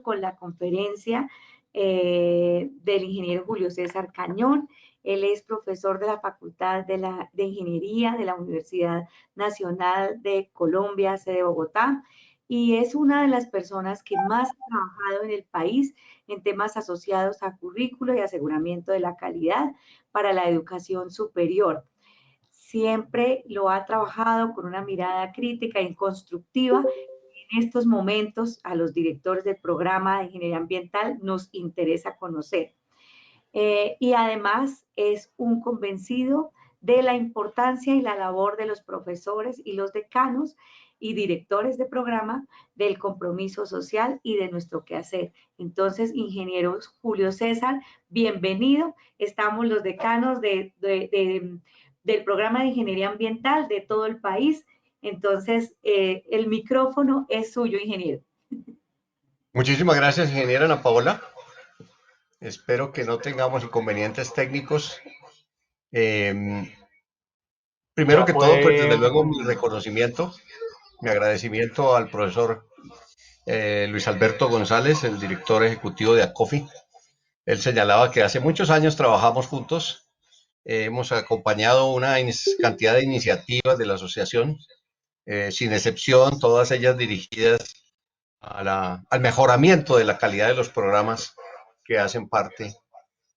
con la conferencia del ingeniero Julio César Cañón. Él es profesor de la Facultad de Ingeniería de la Universidad Nacional de Colombia, sede Bogotá, y es una de las personas que más ha trabajado en el país en temas asociados a currículo y aseguramiento de la calidad para la educación superior. Siempre lo ha trabajado con una mirada crítica y constructiva. En estos momentos, a los directores del programa de ingeniería ambiental nos interesa conocer. Y además es un convencido de la importancia y la labor de los profesores y los decanos y directores de programa del compromiso social y de nuestro quehacer. Entonces, ingeniero Julio César, bienvenido. Estamos los decanos del programa de ingeniería ambiental de todo el país. Entonces, el micrófono es suyo, ingeniero. Muchísimas gracias, ingeniera Ana Paola. Espero que no tengamos inconvenientes técnicos. Primero que todo, pues desde luego mi reconocimiento, mi agradecimiento al profesor Luis Alberto González, el director ejecutivo de ACOFI. Él señalaba que hace muchos años trabajamos juntos, hemos acompañado una cantidad de iniciativas de la asociación, sin excepción, todas ellas dirigidas al mejoramiento de la calidad de los programas que hacen parte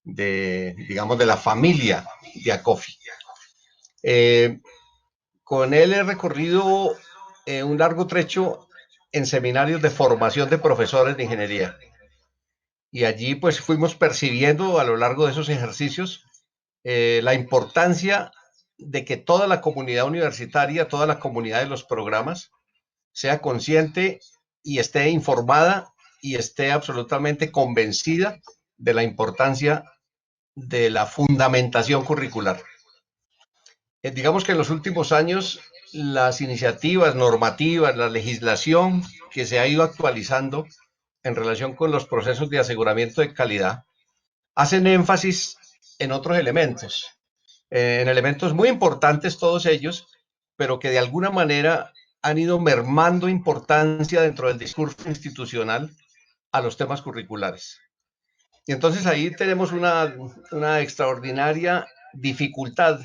de, digamos, de la familia de ACOFI. Con él he recorrido un largo trecho en seminarios de formación de profesores de ingeniería. Y allí pues fuimos percibiendo a lo largo de esos ejercicios la importancia de que toda la comunidad universitaria, toda la comunidad de los programas, sea consciente y esté informada y esté absolutamente convencida de la importancia de la fundamentación curricular. Digamos que en los últimos años las iniciativas normativas, la legislación que se ha ido actualizando en relación con los procesos de aseguramiento de calidad, hacen énfasis en otros elementos, en elementos muy importantes todos ellos, pero que de alguna manera han ido mermando importancia dentro del discurso institucional a los temas curriculares. Y entonces ahí tenemos una extraordinaria dificultad,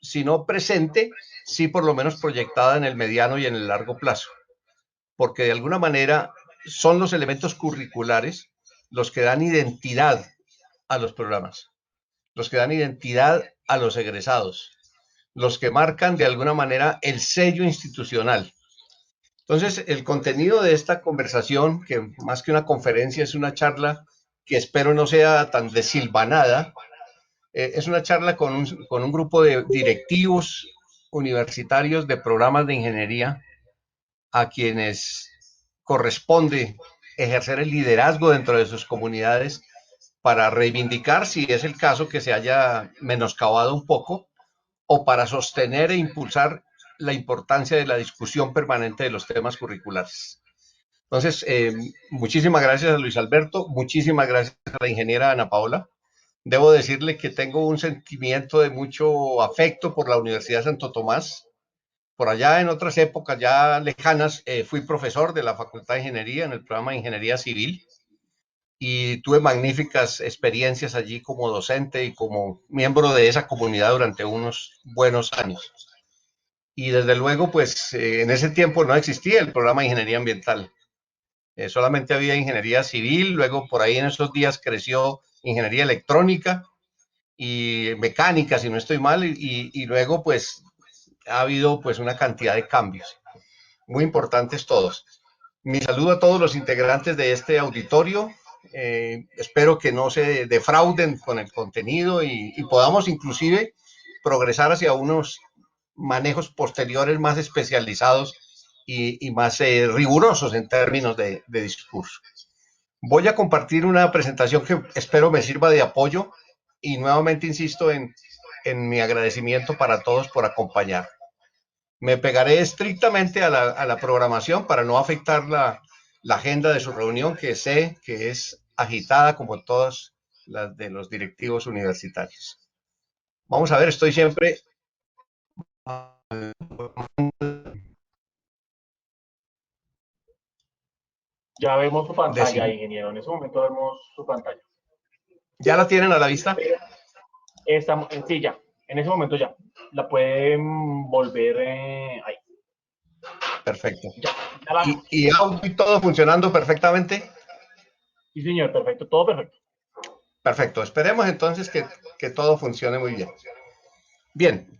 si no presente, sí por lo menos proyectada en el mediano y en el largo plazo, porque de alguna manera son los elementos curriculares los que dan identidad a los programas, los que dan identidad a los egresados, los que marcan de alguna manera el sello institucional. Entonces, el contenido de esta conversación, que más que una conferencia es una charla que espero no sea tan desilvanada, es una charla con un grupo de directivos universitarios de programas de ingeniería a quienes corresponde ejercer el liderazgo dentro de sus comunidades para reivindicar, si es el caso, que se haya menoscabado un poco, o para sostener e impulsar la importancia de la discusión permanente de los temas curriculares. Entonces, muchísimas gracias a Luis Alberto, muchísimas gracias a la ingeniera Ana Paola. Debo decirle que tengo un sentimiento de mucho afecto por la Universidad de Santo Tomás. Por allá en otras épocas ya lejanas, fui profesor de la Facultad de Ingeniería en el programa de Ingeniería Civil y tuve magníficas experiencias allí como docente y como miembro de esa comunidad durante unos buenos años. Y desde luego, pues en ese tiempo no existía el programa de Ingeniería Ambiental. Solamente había Ingeniería Civil, luego por ahí en esos días creció Ingeniería Electrónica y Mecánica, si no estoy mal, y luego pues ha habido pues una cantidad de cambios, muy importantes todos. Mi saludo a todos los integrantes de este auditorio. Espero que no se defrauden con el contenido y podamos inclusive progresar hacia unos manejos posteriores más especializados y más rigurosos en términos de discurso. Voy a compartir una presentación que espero me sirva de apoyo y nuevamente insisto en mi agradecimiento para todos por acompañar. Me pegaré estrictamente a la programación para no afectar la agenda de su reunión, que sé que es agitada como todas las de los directivos universitarios. Vamos a ver, estoy siempre... Ya vemos su pantalla, Decir, ingeniero. En ese momento vemos su pantalla. ¿ya la tienen a la vista? Estamos, sí, ya. En ese momento ya. La pueden volver ahí. Perfecto. Ya, ya la vemos. Y audio y todo funcionando perfectamente? Sí, señor, perfecto. Todo perfecto. Perfecto. Esperemos entonces que todo funcione muy bien. Bien.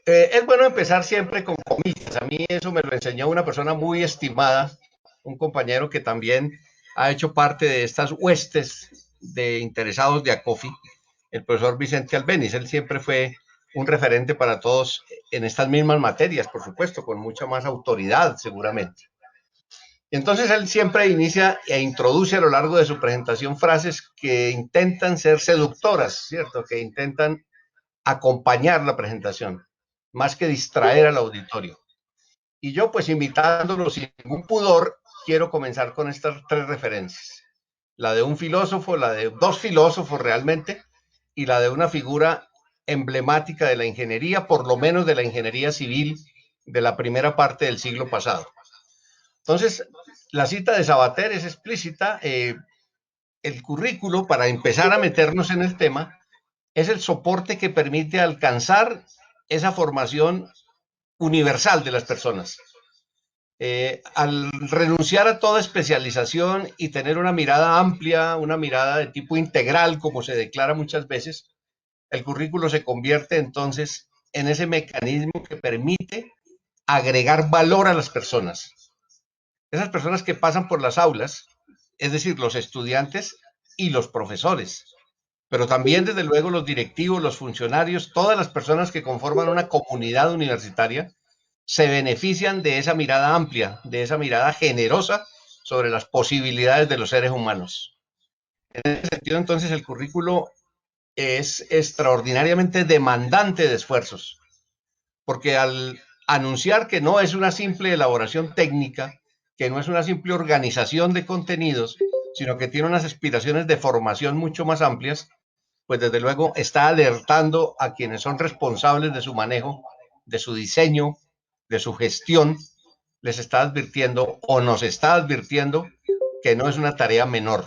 Es bueno empezar siempre con comillas. A mí eso me lo enseñó una persona muy estimada, un compañero que también ha hecho parte de estas huestes de interesados de ACOFI, el profesor Vicente Albéniz. Él siempre fue un referente para todos en estas mismas materias, por supuesto, con mucha más autoridad seguramente. Entonces él siempre inicia e introduce a lo largo de su presentación frases que intentan ser seductoras, ¿cierto? Que intentan acompañar la presentación, más que distraer al auditorio. Y yo, pues invitándolo sin ningún pudor, quiero comenzar con estas tres referencias. La de un filósofo, la de dos filósofos realmente, y la de una figura emblemática de la ingeniería, por lo menos de la ingeniería civil de la primera parte del siglo pasado. Entonces, la cita de Sabater es explícita. El currículo, para empezar a meternos en el tema, es el soporte que permite alcanzar esa formación universal de las personas. Al renunciar a toda especialización y tener una mirada amplia, una mirada de tipo integral, como se declara muchas veces, el currículo se convierte entonces en ese mecanismo que permite agregar valor a las personas. Esas personas que pasan por las aulas, es decir, los estudiantes y los profesores, pero también desde luego los directivos, los funcionarios, todas las personas que conforman una comunidad universitaria, se benefician de esa mirada amplia, de esa mirada generosa sobre las posibilidades de los seres humanos. En ese sentido, entonces, el currículo es extraordinariamente demandante de esfuerzos, porque al anunciar que no es una simple elaboración técnica, que no es una simple organización de contenidos, sino que tiene unas aspiraciones de formación mucho más amplias, pues desde luego está alertando a quienes son responsables de su manejo, de su diseño, de su gestión, les está advirtiendo o nos está advirtiendo que no es una tarea menor.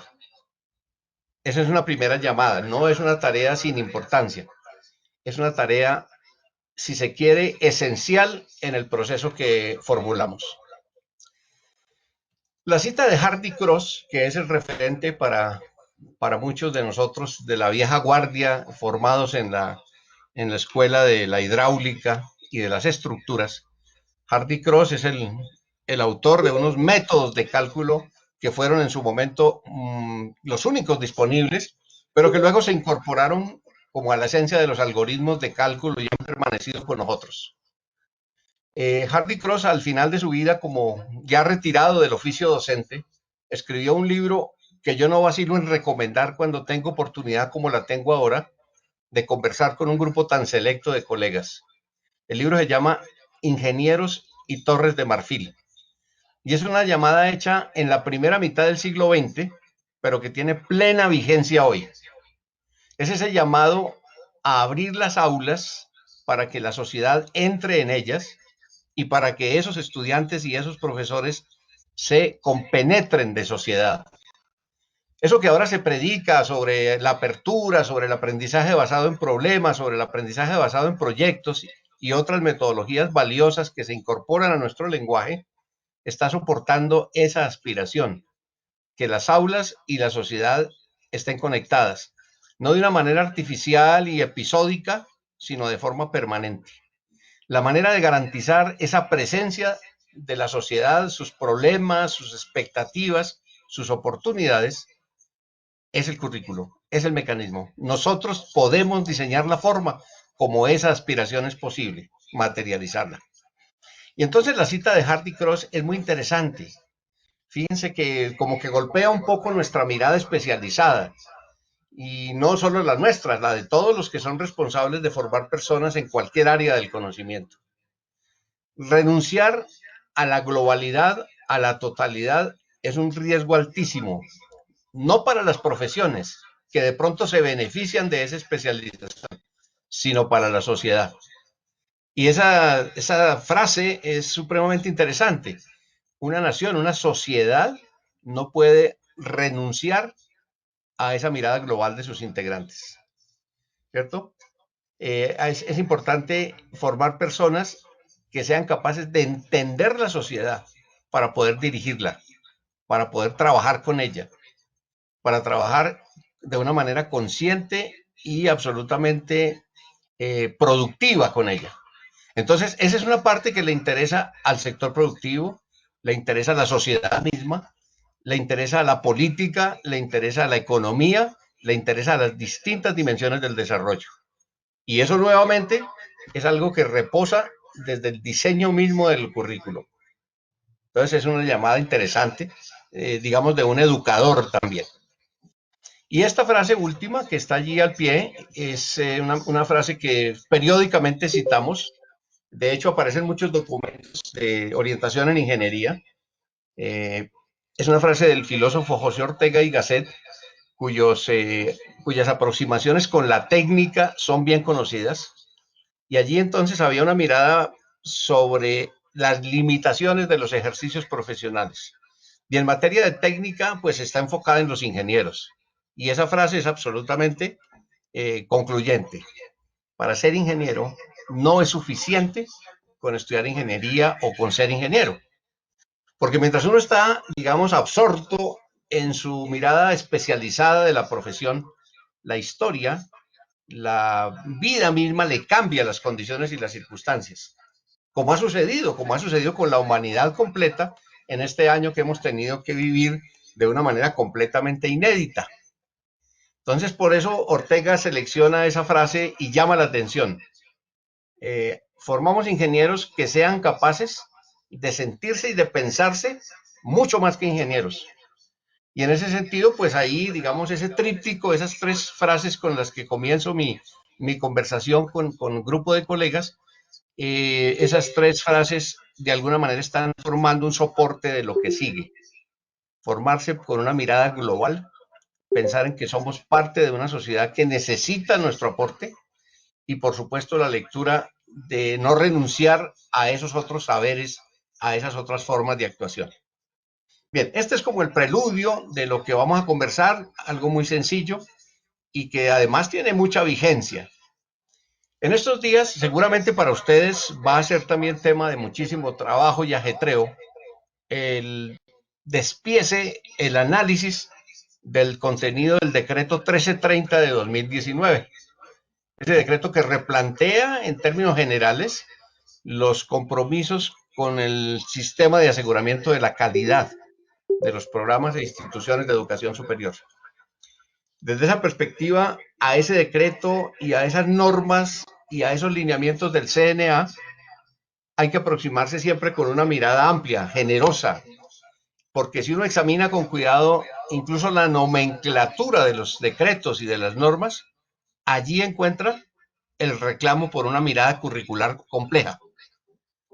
Esa es una primera llamada, no es una tarea sin importancia, es una tarea, si se quiere, esencial en el proceso que formulamos. La cita de Hardy Cross, que es el referente para muchos de nosotros de la vieja guardia formados en la escuela de la hidráulica y de las estructuras, Hardy Cross es el autor de unos métodos de cálculo que fueron en su momento los únicos disponibles, pero que luego se incorporaron como a la esencia de los algoritmos de cálculo y han permanecido con nosotros. Hardy Cross, al final de su vida, como ya retirado del oficio docente, escribió un libro que yo no vacilo en recomendar cuando tengo oportunidad como la tengo ahora, de conversar con un grupo tan selecto de colegas. El libro se llama Ingenieros y Torres de Marfil. Y es una llamada hecha en la primera mitad del siglo XX, pero que tiene plena vigencia hoy. Es ese llamado a abrir las aulas para que la sociedad entre en ellas y para que esos estudiantes y esos profesores se compenetren de sociedad. Eso que ahora se predica sobre la apertura, sobre el aprendizaje basado en problemas, sobre el aprendizaje basado en proyectos y otras metodologías valiosas que se incorporan a nuestro lenguaje, está soportando esa aspiración, que las aulas y la sociedad estén conectadas, no de una manera artificial y episódica, sino de forma permanente. La manera de garantizar esa presencia de la sociedad, sus problemas, sus expectativas, sus oportunidades, es el currículo, es el mecanismo. Nosotros podemos diseñar la forma como esa aspiración es posible, materializarla. Y entonces la cita de Hardy Cross es muy interesante. Fíjense que como que golpea un poco nuestra mirada especializada, y no solo la nuestra, la de todos los que son responsables de formar personas en cualquier área del conocimiento. Renunciar a la globalidad, a la totalidad, es un riesgo altísimo, no para las profesiones, que de pronto se benefician de esa especialización, sino para la sociedad. Y esa frase es supremamente interesante. Una nación, una sociedad no puede renunciar a esa mirada global de sus integrantes, ¿cierto? Es importante formar personas que sean capaces de entender la sociedad para poder dirigirla, para poder trabajar con ella, para trabajar de una manera consciente y absolutamente productiva con ella. Entonces, esa es una parte que le interesa al sector productivo, le interesa a la sociedad misma, le interesa a la política, le interesa a la economía, le interesa a las distintas dimensiones del desarrollo. Y eso nuevamente es algo que reposa desde el diseño mismo del currículo. Entonces es una llamada interesante, digamos, de un educador también. Y esta frase última que está allí al pie es una frase que periódicamente citamos. De hecho, aparece en muchos documentos de orientación en ingeniería. Eh, es una frase del filósofo José Ortega y Gasset, cuyas aproximaciones con la técnica son bien conocidas. Y allí entonces había una mirada sobre las limitaciones de los ejercicios profesionales. Y en materia de técnica, pues está enfocada en los ingenieros. Y esa frase es absolutamente concluyente. Para ser ingeniero no es suficiente con estudiar ingeniería o con ser ingeniero. Porque mientras uno está, digamos, absorto en su mirada especializada de la profesión, la historia, la vida misma le cambia las condiciones y las circunstancias. Como ha sucedido con la humanidad completa en este año que hemos tenido que vivir de una manera completamente inédita. Entonces, por eso Ortega selecciona esa frase y llama la atención. Formamos ingenieros que sean capaces de sentirse y de pensarse mucho más que ingenieros. Y en ese sentido, pues ahí, digamos, ese tríptico, esas tres frases con las que comienzo mi conversación con un grupo de colegas, esas tres frases de alguna manera están formando un soporte de lo que sigue. Formarse con una mirada global, pensar en que somos parte de una sociedad que necesita nuestro aporte y por supuesto la lectura de no renunciar a esos otros saberes, a esas otras formas de actuación. Bien, este es como el preludio de lo que vamos a conversar, algo muy sencillo y que además tiene mucha vigencia. En estos días, seguramente para ustedes va a ser también tema de muchísimo trabajo y ajetreo el despiece, el análisis del contenido del decreto 1330 de 2019. Ese decreto que replantea en términos generales los compromisos con el sistema de aseguramiento de la calidad de los programas e instituciones de educación superior. Desde esa perspectiva, a ese decreto y a esas normas y a esos lineamientos del CNA hay que aproximarse siempre con una mirada amplia, generosa, porque si uno examina con cuidado incluso la nomenclatura de los decretos y de las normas, allí encuentra el reclamo por una mirada curricular compleja.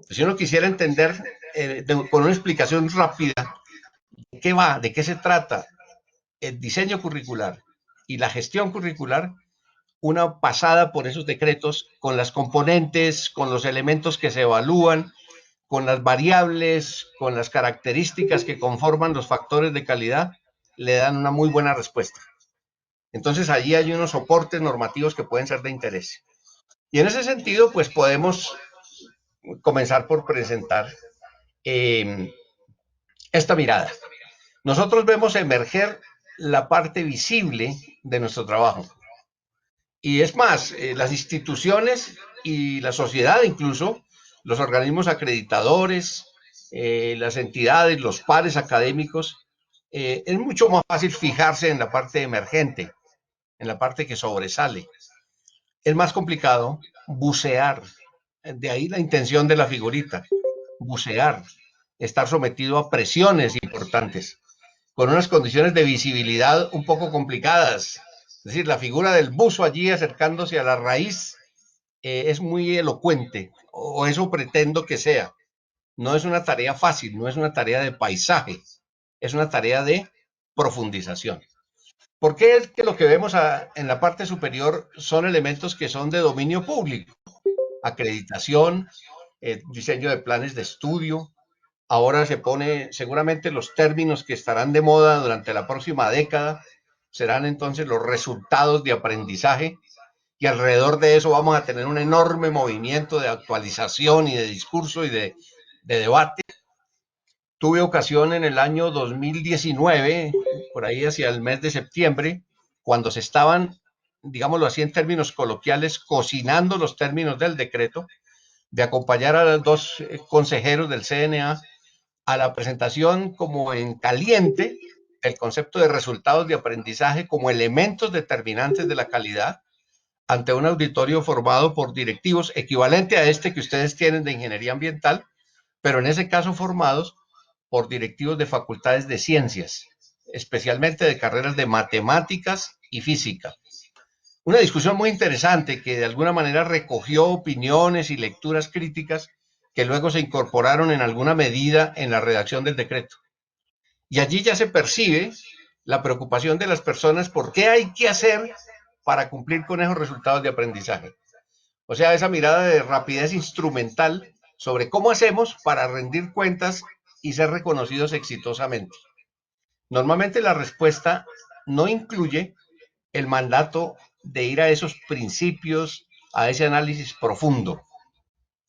Si uno quisiera entender con una explicación rápida de qué va, de qué se trata el diseño curricular y la gestión curricular, una pasada por esos decretos con las componentes, con los elementos que se evalúan, con las variables, con las características que conforman los factores de calidad, le dan una muy buena respuesta. Entonces allí hay unos soportes normativos que pueden ser de interés. Y en ese sentido, pues podemos comenzar por presentar esta mirada. Nosotros vemos emerger la parte visible de nuestro trabajo. Y es más, las instituciones y la sociedad incluso, los organismos acreditadores, las entidades, los pares académicos, es mucho más fácil fijarse en la parte emergente, en la parte que sobresale. Es más complicado bucear, de ahí la intención de la figurita, bucear, estar sometido a presiones importantes, con unas condiciones de visibilidad un poco complicadas. Es decir, la figura del buzo allí acercándose a la raíz es muy elocuente, o eso pretendo que sea. No es una tarea fácil, no es una tarea de paisaje, es una tarea de profundización. ¿Por qué es que lo que vemos en la parte superior son elementos que son de dominio público? Acreditación, diseño de planes de estudio, Ahora se pone, seguramente los términos que estarán de moda durante la próxima década serán entonces los resultados de aprendizaje, y alrededor de eso vamos a tener un enorme movimiento de actualización y de discurso y de debate. Tuve ocasión en el año 2019, por ahí hacia el mes de septiembre, cuando se estaban, digámoslo así en términos coloquiales, cocinando los términos del decreto, de acompañar a los dos consejeros del CNA a la presentación como en caliente el concepto de resultados de aprendizaje como elementos determinantes de la calidad ante un auditorio formado por directivos equivalente a este que ustedes tienen de ingeniería ambiental, pero en ese caso formados por directivos de facultades de ciencias, especialmente de carreras de matemáticas y física. Una discusión muy interesante que de alguna manera recogió opiniones y lecturas críticas que luego se incorporaron en alguna medida en la redacción del decreto. Y allí ya se percibe la preocupación de las personas por qué hay que hacer para cumplir con esos resultados de aprendizaje. O sea, esa mirada de rapidez instrumental sobre cómo hacemos para rendir cuentas y ser reconocidos exitosamente. Normalmente la respuesta no incluye el mandato de ir a esos principios, a ese análisis profundo.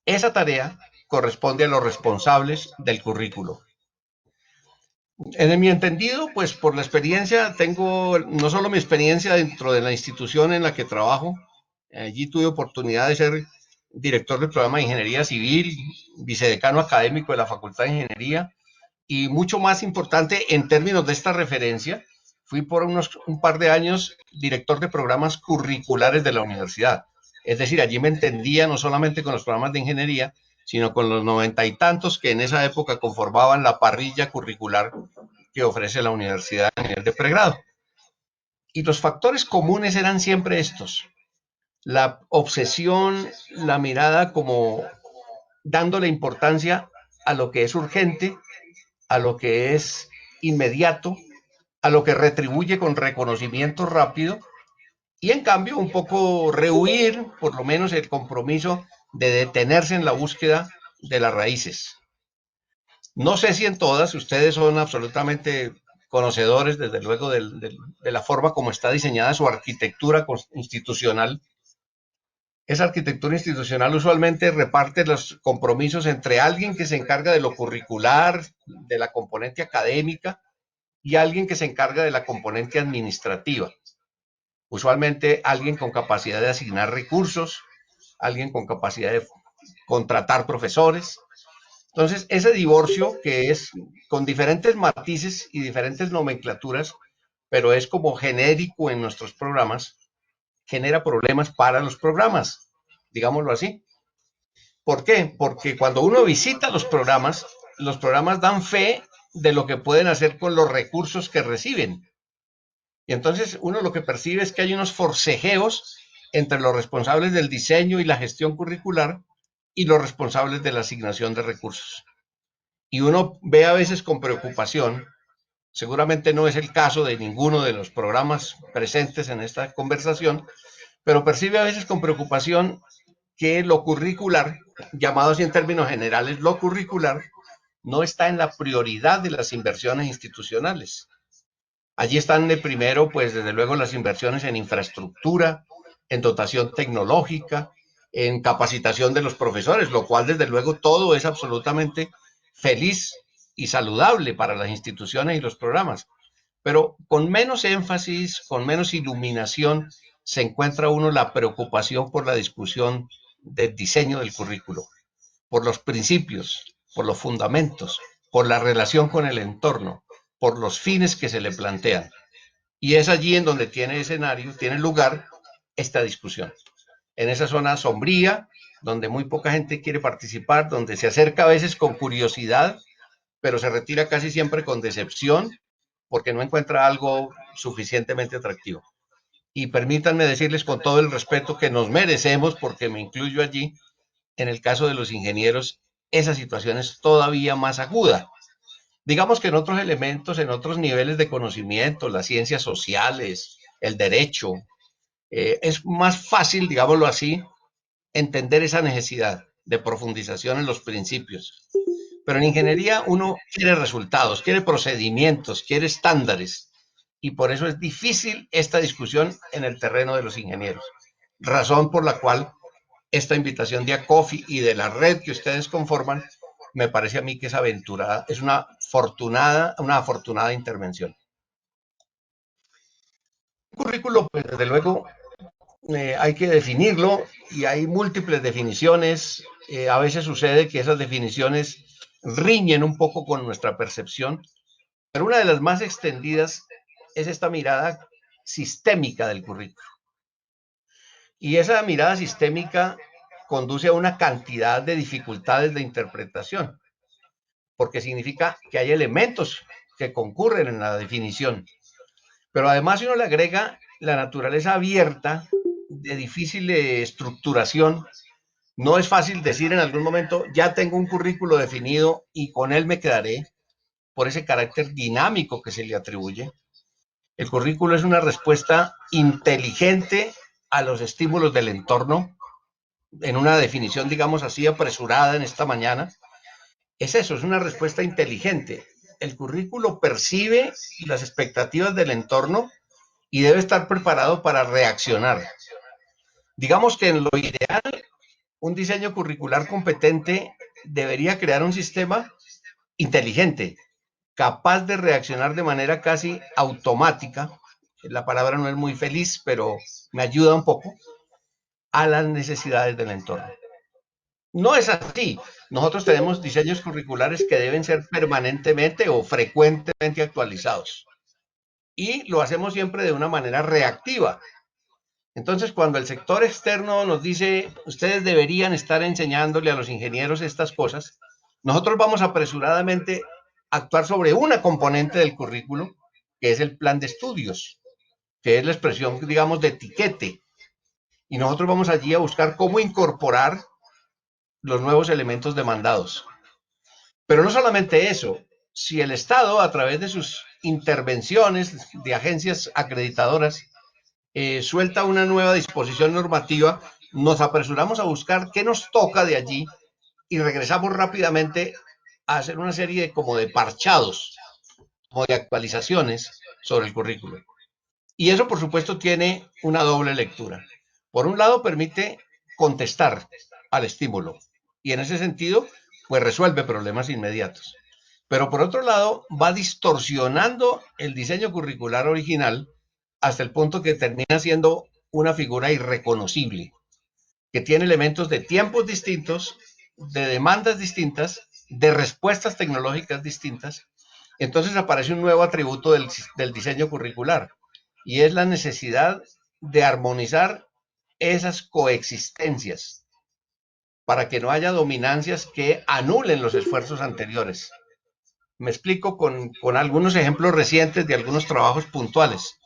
Esa tarea corresponde a los responsables del currículo. En mi entendido, pues por la experiencia, tengo no solo mi experiencia dentro de la institución en la que trabajo, allí tuve oportunidad de ser director del programa de Ingeniería Civil, vicedecano académico de la Facultad de Ingeniería, y mucho más importante en términos de esta referencia, fui por un par de años director de programas curriculares de la universidad. Es decir, allí me entendía no solamente con los programas de ingeniería, sino con los 90 y tantos que en esa época conformaban la parrilla curricular que ofrece la universidad a nivel de pregrado. Y los factores comunes eran siempre estos: la obsesión, la mirada como dándole importancia a lo que es urgente, a lo que es inmediato, a lo que retribuye con reconocimiento rápido, y en cambio un poco rehuir por lo menos el compromiso de detenerse en la búsqueda de las raíces. No sé si en todas, ustedes son absolutamente conocedores desde luego de la forma como está diseñada su arquitectura institucional. Esa arquitectura institucional usualmente reparte los compromisos entre alguien que se encarga de lo curricular, de la componente académica, y alguien que se encarga de la componente administrativa. Usualmente alguien con capacidad de asignar recursos, alguien con capacidad de contratar profesores. Entonces, ese divorcio que es con diferentes matices y diferentes nomenclaturas, pero es como genérico en nuestros programas, genera problemas para los programas, digámoslo así. ¿Por qué? Porque cuando uno visita los programas dan fe de lo que pueden hacer con los recursos que reciben. Y entonces uno lo que percibe es que hay unos forcejeos entre los responsables del diseño y la gestión curricular y los responsables de la asignación de recursos. Y uno ve a veces con preocupación, seguramente no es el caso de ninguno de los programas presentes en esta conversación, pero percibe a veces con preocupación que lo curricular, llamado así en términos generales, lo curricular, no está en la prioridad de las inversiones institucionales. Allí están de primero, pues desde luego, las inversiones en infraestructura, en dotación tecnológica, en capacitación de los profesores, lo cual desde luego todo es absolutamente feliz y saludable para las instituciones y los programas. Pero con menos énfasis, con menos iluminación, se encuentra uno la preocupación por la discusión del diseño del currículo, por los principios, por los fundamentos, por la relación con el entorno, por los fines que se le plantean. Y es allí en donde tiene escenario, tiene lugar esta discusión. En esa zona sombría, donde muy poca gente quiere participar, donde se acerca a veces con curiosidad, pero se retira casi siempre con decepción, porque no encuentra algo suficientemente atractivo. Y permítanme decirles con todo el respeto que nos merecemos, porque me incluyo allí, en el caso de los ingenieros, esa situación es todavía más aguda. Digamos que en otros elementos, en otros niveles de conocimiento, las ciencias sociales, el derecho, es más fácil, digámoslo así, entender esa necesidad de profundización en los principios. Pero en ingeniería uno quiere resultados, quiere procedimientos, quiere estándares. Y por eso es difícil esta discusión en el terreno de los ingenieros. Razón por la cual esta invitación de ACOFI y de la red que ustedes conforman, me parece a mí que es aventurada, es una afortunada intervención. Un currículo, pues desde luego, hay que definirlo y hay múltiples definiciones. A veces sucede que esas definiciones riñen un poco con nuestra percepción, pero una de las más extendidas es esta mirada sistémica del currículo. Y esa mirada sistémica conduce a una cantidad de dificultades de interpretación, porque significa que hay elementos que concurren en la definición. Pero además si uno le agrega la naturaleza abierta, de difícil estructuración, no es fácil decir en algún momento, ya tengo un currículo definido y con él me quedaré, por ese carácter dinámico que se le atribuye. El currículo es una respuesta inteligente a los estímulos del entorno, en una definición, digamos así, apresurada en esta mañana. Es eso, es una respuesta inteligente. El currículo percibe las expectativas del entorno y debe estar preparado para reaccionar. Digamos que en lo ideal, un diseño curricular competente debería crear un sistema inteligente, capaz de reaccionar de manera casi automática, la palabra no es muy feliz, pero me ayuda un poco, a las necesidades del entorno. No es así. Nosotros tenemos diseños curriculares que deben ser permanentemente o frecuentemente actualizados. Y lo hacemos siempre de una manera reactiva. Entonces, cuando el sector externo nos dice, ustedes deberían estar enseñándole a los ingenieros estas cosas, nosotros vamos apresuradamente a actuar sobre una componente del currículo, que es el plan de estudios, que es la expresión, digamos, de etiquete. Y nosotros vamos allí a buscar cómo incorporar los nuevos elementos demandados. Pero no solamente eso, si el Estado, a través de sus intervenciones de agencias acreditadoras, suelta una nueva disposición normativa, nos apresuramos a buscar qué nos toca de allí y regresamos rápidamente a hacer una serie de parchados o de actualizaciones sobre el currículo. Y eso, por supuesto, tiene una doble lectura. Por un lado, permite contestar al estímulo y en ese sentido, pues resuelve problemas inmediatos. Pero por otro lado, va distorsionando el diseño curricular original hasta el punto que termina siendo una figura irreconocible, que tiene elementos de tiempos distintos, de demandas distintas, de respuestas tecnológicas distintas. Entonces aparece un nuevo atributo del diseño curricular y es la necesidad de armonizar esas coexistencias para que no haya dominancias que anulen los esfuerzos anteriores. Me explico con algunos ejemplos recientes de algunos trabajos puntuales.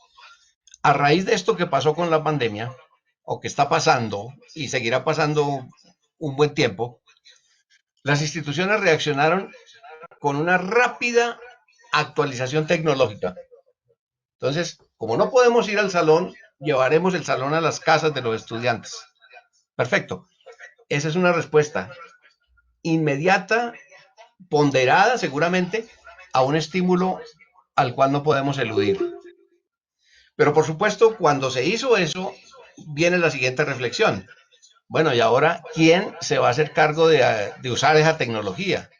A raíz de esto que pasó con la pandemia, o que está pasando y seguirá pasando un buen tiempo, las instituciones reaccionaron con una rápida actualización tecnológica. Entonces, como no podemos ir al salón, llevaremos el salón a las casas de los estudiantes. Perfecto. Esa es una respuesta inmediata, ponderada seguramente, a un estímulo al cual no podemos eludir. Pero por supuesto, cuando se hizo eso, viene la siguiente reflexión. Bueno, y ahora, ¿quién se va a hacer cargo de usar esa tecnología?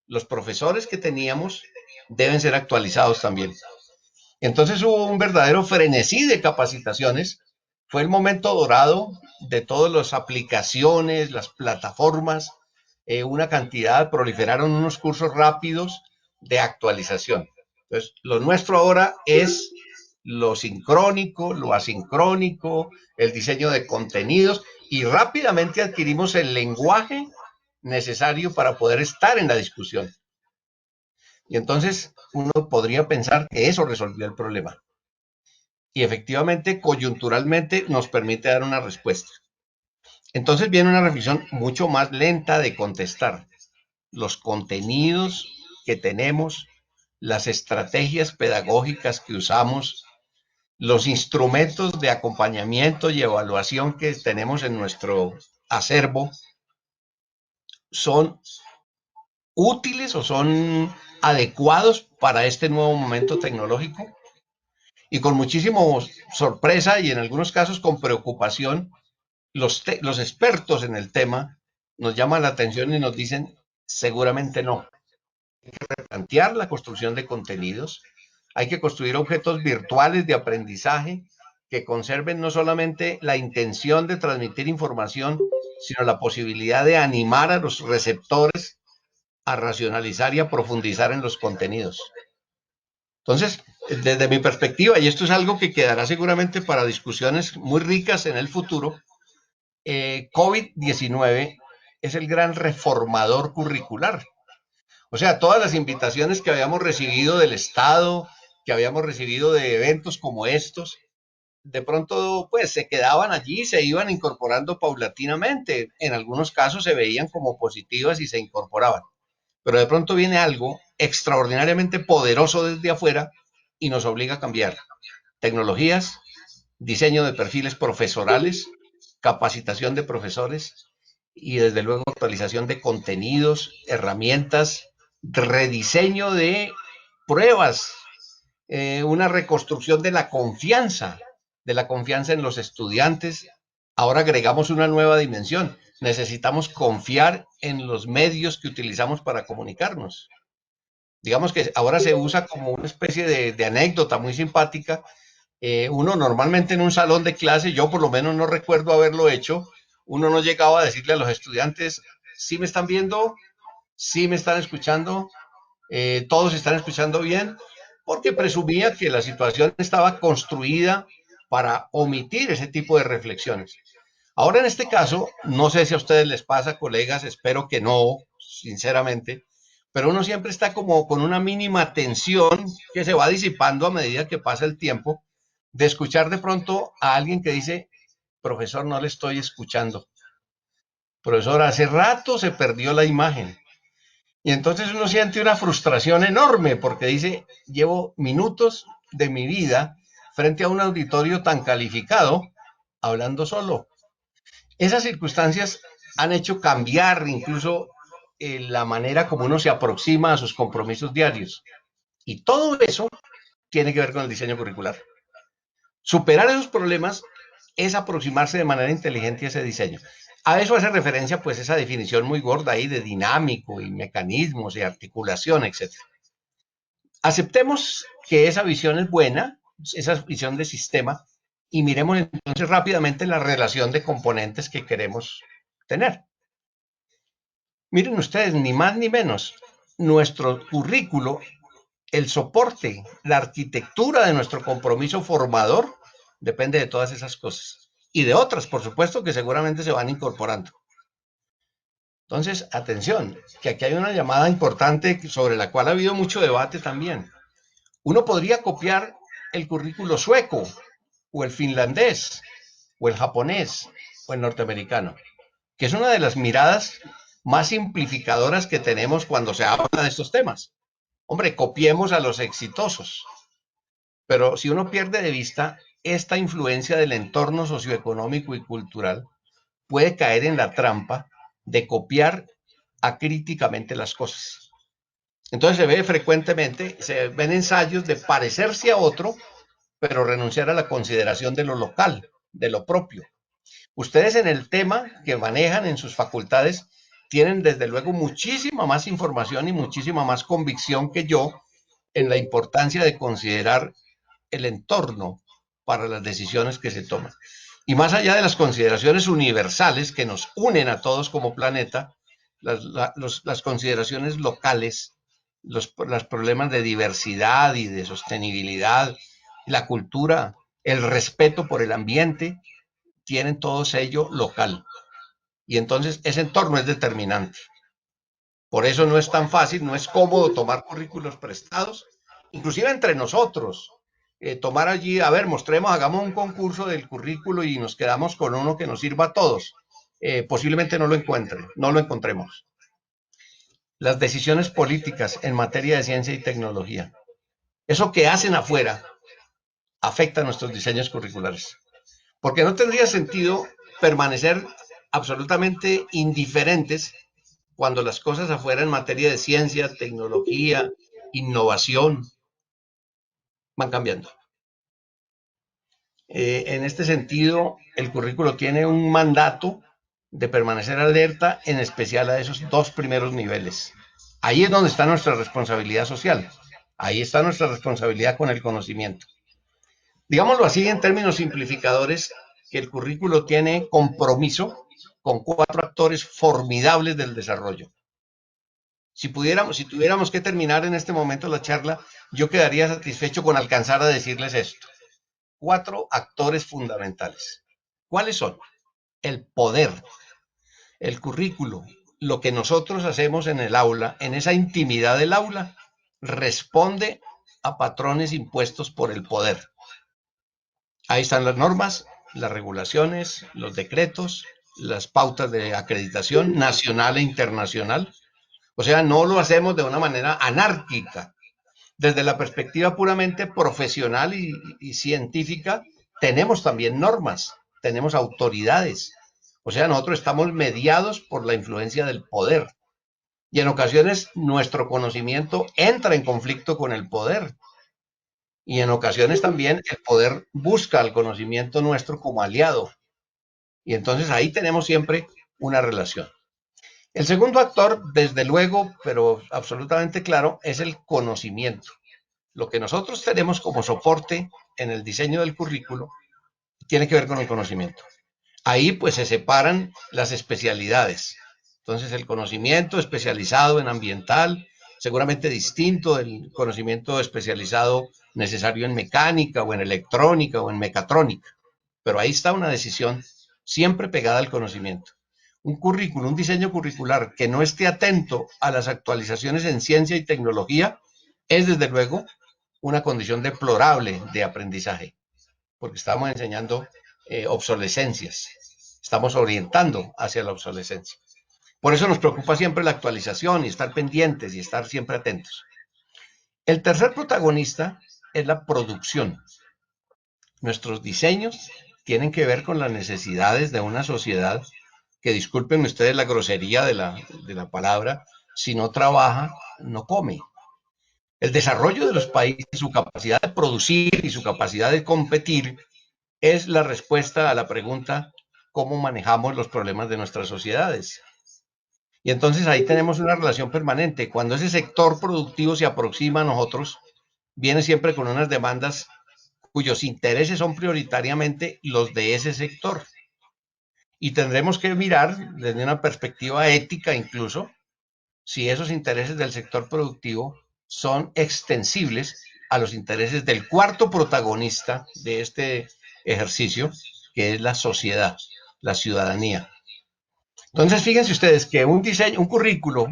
Los profesores que teníamos deben ser actualizados también. Entonces hubo un verdadero frenesí de capacitaciones. Fue el momento dorado de todas las aplicaciones, las plataformas, una cantidad, proliferaron unos cursos rápidos de actualización. Entonces, lo nuestro ahora es lo sincrónico, lo asincrónico, el diseño de contenidos y rápidamente adquirimos el lenguaje necesario para poder estar en la discusión. Y entonces uno podría pensar que eso resolvió el problema. Y efectivamente, coyunturalmente, nos permite dar una respuesta. Entonces viene una reflexión mucho más lenta de contestar. Los contenidos que tenemos, las estrategias pedagógicas que usamos, los instrumentos de acompañamiento y evaluación que tenemos en nuestro acervo son útiles o son adecuados para este nuevo momento tecnológico? Y con muchísima sorpresa y en algunos casos con preocupación, los expertos en el tema nos llaman la atención y nos dicen, seguramente no. Hay que replantear la construcción de contenidos, hay que construir objetos virtuales de aprendizaje que conserven no solamente la intención de transmitir información, sino la posibilidad de animar a los receptores a racionalizar y a profundizar en los contenidos. Entonces, desde mi perspectiva, y esto es algo que quedará seguramente para discusiones muy ricas en el futuro, COVID-19 es el gran reformador curricular. O sea, todas las invitaciones que habíamos recibido del Estado, que habíamos recibido de eventos como estos, de pronto pues se quedaban allí, se iban incorporando paulatinamente. En algunos casos se veían como positivas y se incorporaban. Pero de pronto viene algo extraordinariamente poderoso desde afuera y nos obliga a cambiar. Tecnologías, diseño de perfiles profesorales, capacitación de profesores y desde luego actualización de contenidos, herramientas, rediseño de pruebas, una reconstrucción de la confianza en los estudiantes. Ahora agregamos una nueva dimensión. Necesitamos confiar en los medios que utilizamos para comunicarnos. Digamos que ahora se usa como una especie de anécdota muy simpática. Uno normalmente en un salón de clase, yo por lo menos no recuerdo haberlo hecho, uno no llegaba a decirle a los estudiantes, ¿sí me están viendo? ¿Sí me están escuchando? ¿Todos están escuchando bien? Porque presumía que la situación estaba construida para omitir ese tipo de reflexiones. Ahora en este caso, no sé si a ustedes les pasa, colegas, espero que no, sinceramente, pero uno siempre está como con una mínima tensión que se va disipando a medida que pasa el tiempo, de escuchar de pronto a alguien que dice, profesor, no le estoy escuchando. Profesor, hace rato se perdió la imagen. Y entonces uno siente una frustración enorme porque dice, llevo minutos de mi vida frente a un auditorio tan calificado, hablando solo. Esas circunstancias han hecho cambiar incluso la manera como uno se aproxima a sus compromisos diarios. Y todo eso tiene que ver con el diseño curricular. Superar esos problemas es aproximarse de manera inteligente a ese diseño. A eso hace referencia pues esa definición muy gorda ahí de dinámico y mecanismos y articulación, etcétera. Aceptemos que esa visión es buena, esa visión de sistema, y miremos entonces rápidamente la relación de componentes que queremos tener. Miren ustedes, ni más ni menos, nuestro currículo, el soporte, la arquitectura de nuestro compromiso formador, depende de todas esas cosas. Y de otras, por supuesto, que seguramente se van incorporando. Entonces, atención, que aquí hay una llamada importante sobre la cual ha habido mucho debate también. Uno podría copiar el currículo sueco, o el finlandés, o el japonés, o el norteamericano, que es una de las miradas más simplificadoras que tenemos cuando se habla de estos temas. Hombre, copiemos a los exitosos. Pero si uno pierde de vista esta influencia del entorno socioeconómico y cultural, puede caer en la trampa de copiar acríticamente las cosas. Entonces se ve frecuentemente, se ven ensayos de parecerse a otro, pero renunciar a la consideración de lo local, de lo propio. Ustedes en el tema que manejan en sus facultades tienen desde luego muchísima más información y muchísima más convicción que yo en la importancia de considerar el entorno para las decisiones que se toman. Y más allá de las consideraciones universales que nos unen a todos como planeta, las consideraciones locales, los problemas de diversidad y de sostenibilidad, la cultura, el respeto por el ambiente, tienen todo sello local. Y entonces ese entorno es determinante. Por eso no es tan fácil, no es cómodo tomar currículos prestados, inclusive entre nosotros. Tomar allí, a ver, mostremos, hagamos un concurso del currículo y nos quedamos con uno que nos sirva a todos. Posiblemente no lo encuentren, no lo encontremos. Las decisiones políticas en materia de ciencia y tecnología. Eso que hacen afuera afecta a nuestros diseños curriculares. Porque no tendría sentido permanecer absolutamente indiferentes cuando las cosas afuera en materia de ciencia, tecnología, innovación van cambiando. En este sentido, el currículo tiene un mandato de permanecer alerta, en especial a esos dos primeros niveles. Ahí es donde está nuestra responsabilidad social. Ahí está nuestra responsabilidad con el conocimiento. Digámoslo así en términos simplificadores, que el currículo tiene compromiso con cuatro actores formidables del desarrollo. Si tuviéramos que terminar en este momento la charla, yo quedaría satisfecho con alcanzar a decirles esto. Cuatro actores fundamentales. ¿Cuáles son? El poder, el currículo, lo que nosotros hacemos en el aula, en esa intimidad del aula, responde a patrones impuestos por el poder. Ahí están las normas, las regulaciones, los decretos, las pautas de acreditación nacional e internacional. O sea, no lo hacemos de una manera anárquica. Desde la perspectiva puramente profesional y científica, tenemos también normas, tenemos autoridades. O sea, nosotros estamos mediados por la influencia del poder. Y en ocasiones nuestro conocimiento entra en conflicto con el poder. Y en ocasiones también el poder busca el conocimiento nuestro como aliado. Y entonces ahí tenemos siempre una relación. El segundo actor, desde luego, pero absolutamente claro, es el conocimiento. Lo que nosotros tenemos como soporte en el diseño del currículo tiene que ver con el conocimiento. Ahí pues se separan las especialidades. Entonces el conocimiento especializado en ambiental, seguramente distinto del conocimiento especializado necesario en mecánica o en electrónica o en mecatrónica. Pero ahí está una decisión siempre pegada al conocimiento. Un currículo, un diseño curricular que no esté atento a las actualizaciones en ciencia y tecnología es desde luego una condición deplorable de aprendizaje, porque estamos enseñando obsolescencias, estamos orientando hacia la obsolescencia. Por eso nos preocupa siempre la actualización y estar pendientes y estar siempre atentos. El tercer protagonista es la producción. Nuestros diseños tienen que ver con las necesidades de una sociedad que, disculpen ustedes la grosería de la palabra, si no trabaja, no come. El desarrollo de los países, su capacidad de producir y su capacidad de competir es la respuesta a la pregunta cómo manejamos los problemas de nuestras sociedades. Y entonces ahí tenemos una relación permanente. Cuando ese sector productivo se aproxima a nosotros, viene siempre con unas demandas cuyos intereses son prioritariamente los de ese sector. Y tendremos que mirar desde una perspectiva ética incluso si esos intereses del sector productivo son extensibles a los intereses del cuarto protagonista de este ejercicio, que es la sociedad, la ciudadanía. Entonces, fíjense ustedes que un currículo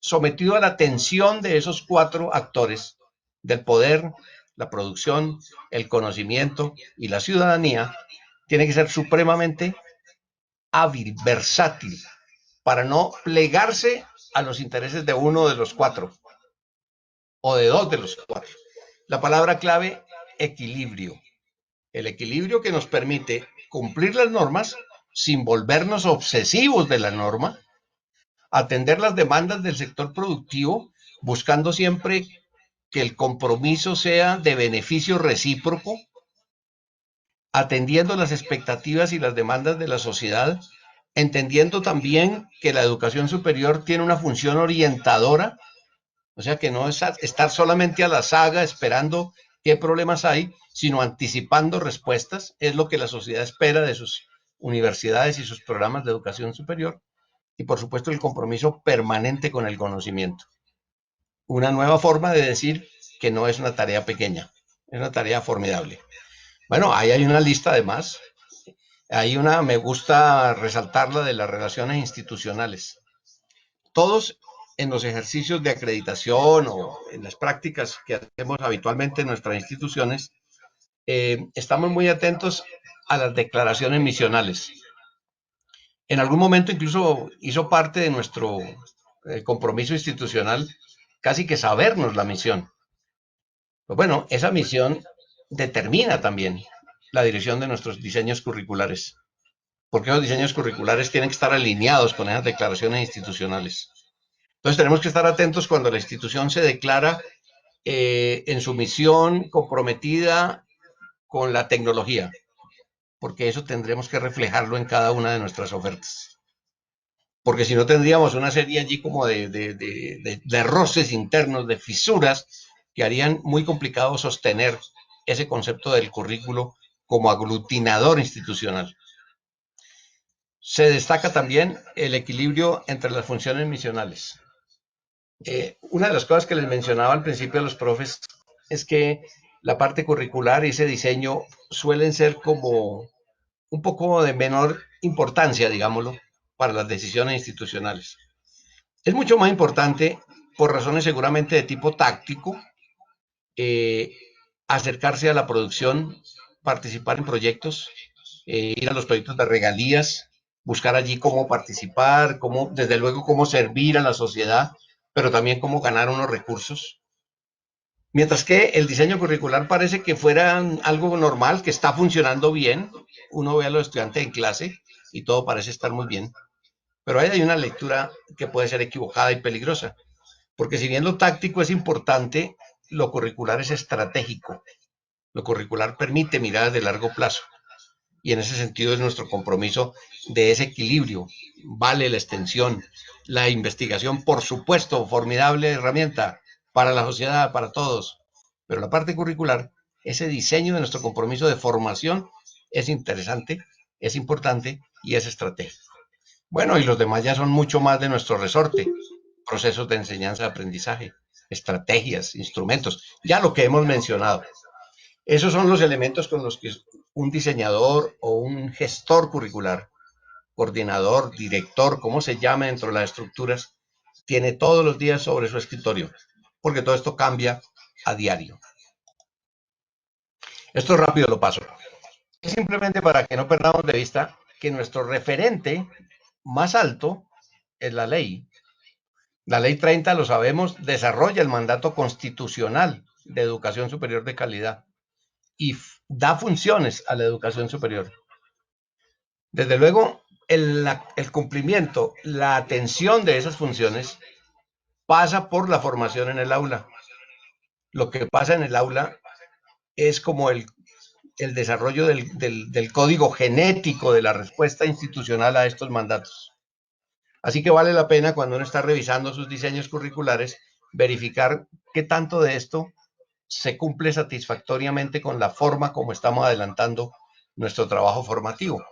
sometido a la atención de esos cuatro actores, del poder, la producción, el conocimiento y la ciudadanía, tiene que ser supremamente hábil, versátil, para no plegarse a los intereses de uno de los cuatro o de dos de los cuatro. La palabra clave, equilibrio. El equilibrio que nos permite cumplir las normas sin volvernos obsesivos de la norma, atender las demandas del sector productivo, buscando siempre que el compromiso sea de beneficio recíproco, atendiendo las expectativas y las demandas de la sociedad, entendiendo también que la educación superior tiene una función orientadora, o sea que no es estar solamente a la saga esperando qué problemas hay, sino anticipando respuestas, es lo que la sociedad espera de sus universidades y sus programas de educación superior, y por supuesto el compromiso permanente con el conocimiento. Una nueva forma de decir que no es una tarea pequeña, es una tarea formidable. Bueno, ahí hay una lista de más. Me gusta resaltar la de las relaciones institucionales. Todos en los ejercicios de acreditación o en las prácticas que hacemos habitualmente en nuestras instituciones, estamos muy atentos a las declaraciones misionales. En algún momento incluso hizo parte de nuestro compromiso institucional casi que sabernos la misión. Pues bueno, esa misión determina también la dirección de nuestros diseños curriculares. porque los diseños curriculares tienen que estar alineados con esas declaraciones institucionales. Entonces tenemos que estar atentos cuando la institución se declara en su misión comprometida con la tecnología, porque eso tendremos que reflejarlo en cada una de nuestras ofertas. Porque si no tendríamos una serie allí como de roces internos, de fisuras, que harían muy complicado sostener ese concepto del currículo como aglutinador institucional. Se destaca también el equilibrio entre las funciones misionales. Una de las cosas que les mencionaba al principio a los profes es que la parte curricular y ese diseño suelen ser como un poco de menor importancia, digámoslo, para las decisiones institucionales. Es mucho más importante, por razones seguramente de tipo táctico, eh, acercarse a la producción, participar en proyectos, ir a los proyectos de regalías, buscar allí cómo participar, cómo, desde luego, cómo servir a la sociedad, pero también cómo ganar unos recursos. Mientras que el diseño curricular parece que fuera algo normal, que está funcionando bien. Uno ve a los estudiantes en clase y todo parece estar muy bien. Pero ahí hay una lectura que puede ser equivocada y peligrosa. Porque si bien lo táctico es importante, lo curricular es estratégico. Lo curricular permite miradas de largo plazo. Y en ese sentido es nuestro compromiso de ese equilibrio. Vale la extensión, la investigación, por supuesto, formidable herramienta para la sociedad, para todos. Pero la parte curricular, ese diseño de nuestro compromiso de formación es interesante, es importante y es estratégico. Bueno, y los demás ya son mucho más de nuestro resorte. Procesos de enseñanza-aprendizaje, estrategias, instrumentos, ya lo que hemos mencionado. Esos son los elementos con los que un diseñador o un gestor curricular, coordinador, director, como se llame dentro de las estructuras, tiene todos los días sobre su escritorio, porque todo esto cambia a diario. Esto rápido lo paso. Es simplemente para que no perdamos de vista que nuestro referente más alto es la ley. La ley 30, lo sabemos, desarrolla el mandato constitucional de educación superior de calidad y da funciones a la educación superior. Desde luego, el cumplimiento, la atención de esas funciones pasa por la formación en el aula. Lo que pasa en el aula es como el desarrollo del código genético de la respuesta institucional a estos mandatos. Así que vale la pena, cuando uno está revisando sus diseños curriculares, verificar qué tanto de esto se cumple satisfactoriamente con la forma como estamos adelantando nuestro trabajo formativo.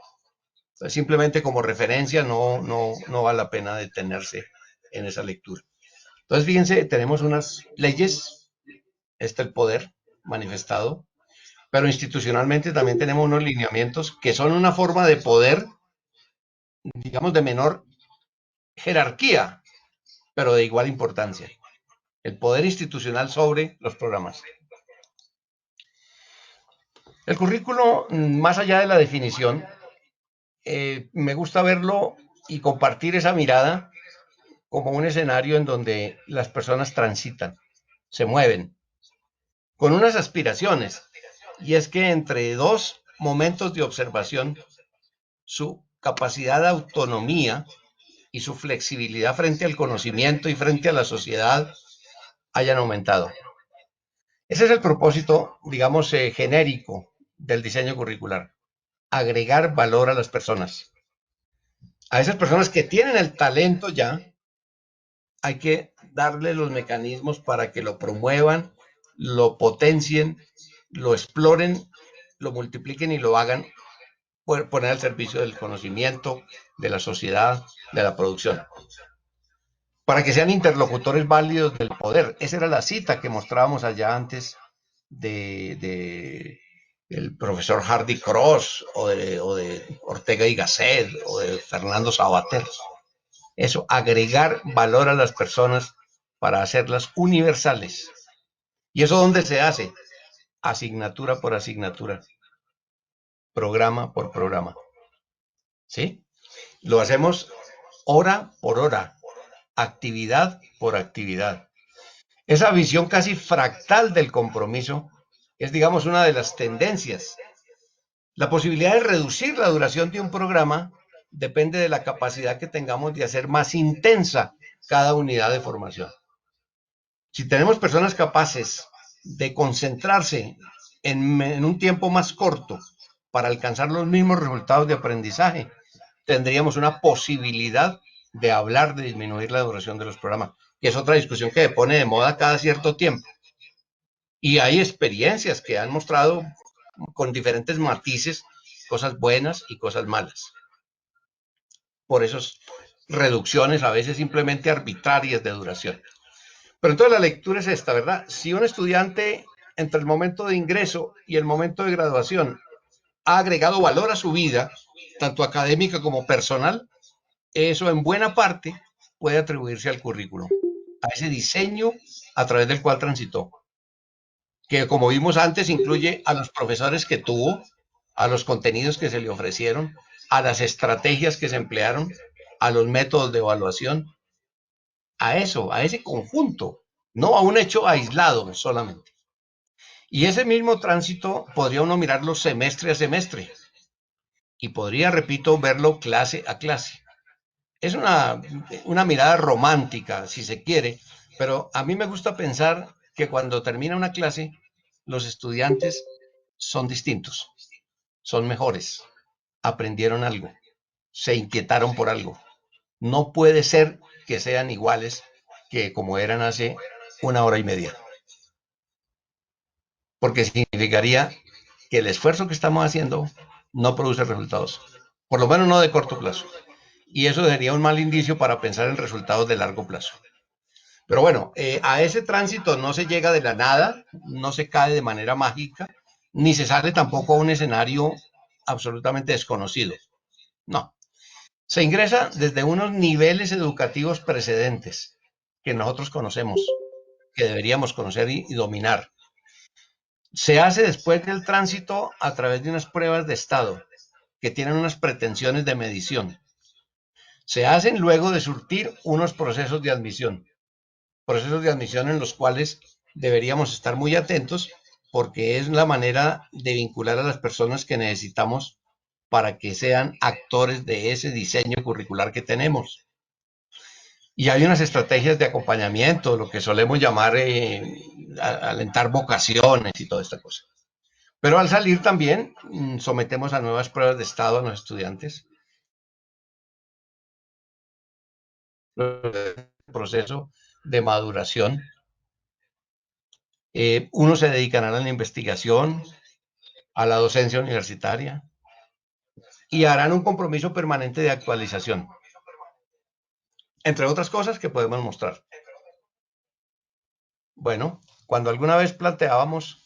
Entonces, simplemente como referencia no vale la pena detenerse en esa lectura. Entonces, fíjense, tenemos unas leyes, está el poder manifestado, pero institucionalmente también tenemos unos lineamientos que son una forma de poder, digamos, de menor jerarquía, pero de igual importancia. El poder institucional sobre los programas. El currículo, más allá de la definición, me gusta verlo y compartir esa mirada como un escenario en donde las personas transitan, se mueven, con unas aspiraciones, y es que entre dos momentos de observación, su capacidad de autonomía y su flexibilidad frente al conocimiento y frente a la sociedad hayan aumentado. Ese es el propósito, digamos, genérico del diseño curricular: agregar valor a las personas. A esas personas que tienen el talento ya, hay que darle los mecanismos para que lo promuevan, lo potencien, lo exploren, lo multipliquen y lo hagan poner al servicio del conocimiento, de la sociedad, de la producción. Para que sean interlocutores válidos del poder. Esa era la cita que mostrábamos allá antes del profesor Hardy Cross o de Ortega y Gasset o de Fernando Savater. Eso, agregar valor a las personas para hacerlas universales. ¿Y eso dónde se hace? Asignatura por asignatura, programa por programa. ¿Sí? Lo hacemos hora por hora, actividad por actividad. Esa visión casi fractal del compromiso es, digamos, una de las tendencias. La posibilidad de reducir la duración de un programa depende de la capacidad que tengamos de hacer más intensa cada unidad de formación. Si tenemos personas capaces de concentrarse en un tiempo más corto para alcanzar los mismos resultados de aprendizaje, tendríamos una posibilidad de hablar de disminuir la duración de los programas. Y es otra discusión que se pone de moda cada cierto tiempo. Y hay experiencias que han mostrado con diferentes matices cosas buenas y cosas malas. Por esas reducciones a veces simplemente arbitrarias de duración. Pero entonces la lectura es esta, ¿verdad? Si un estudiante entre el momento de ingreso y el momento de graduación ha agregado valor a su vida, tanto académica como personal, eso en buena parte puede atribuirse al currículum, a ese diseño a través del cual transitó, que como vimos antes incluye a los profesores que tuvo, a los contenidos que se le ofrecieron, a las estrategias que se emplearon, a los métodos de evaluación, a eso, a ese conjunto, no a un hecho aislado solamente. Y ese mismo tránsito podría uno mirarlo semestre a semestre y podría, repito, verlo clase a clase. Es una mirada romántica, si se quiere, pero a mí me gusta pensar que cuando termina una clase, los estudiantes son distintos, son mejores, aprendieron algo, se inquietaron por algo. No puede ser que sean iguales que como eran hace una hora y media, porque significaría que el esfuerzo que estamos haciendo no produce resultados, por lo menos no de corto plazo. Y eso sería un mal indicio para pensar en resultados de largo plazo. Pero bueno, a ese tránsito no se llega de la nada, no se cae de manera mágica, ni se sale tampoco a un escenario absolutamente desconocido. No, se ingresa desde unos niveles educativos precedentes que nosotros conocemos, que deberíamos conocer y dominar. Se hace después del tránsito a través de unas pruebas de estado que tienen unas pretensiones de medición. Se hacen luego de surtir unos procesos de admisión en los cuales deberíamos estar muy atentos porque es la manera de vincular a las personas que necesitamos para que sean actores de ese diseño curricular que tenemos. Y hay unas estrategias de acompañamiento, lo que solemos llamar alentar vocaciones y toda esta cosa. Pero al salir también sometemos a nuevas pruebas de estado a los estudiantes. Proceso de maduración. Unos se dedicarán a la investigación, a la docencia universitaria y harán un compromiso permanente de actualización, entre otras cosas que podemos mostrar. Bueno, cuando alguna vez planteábamos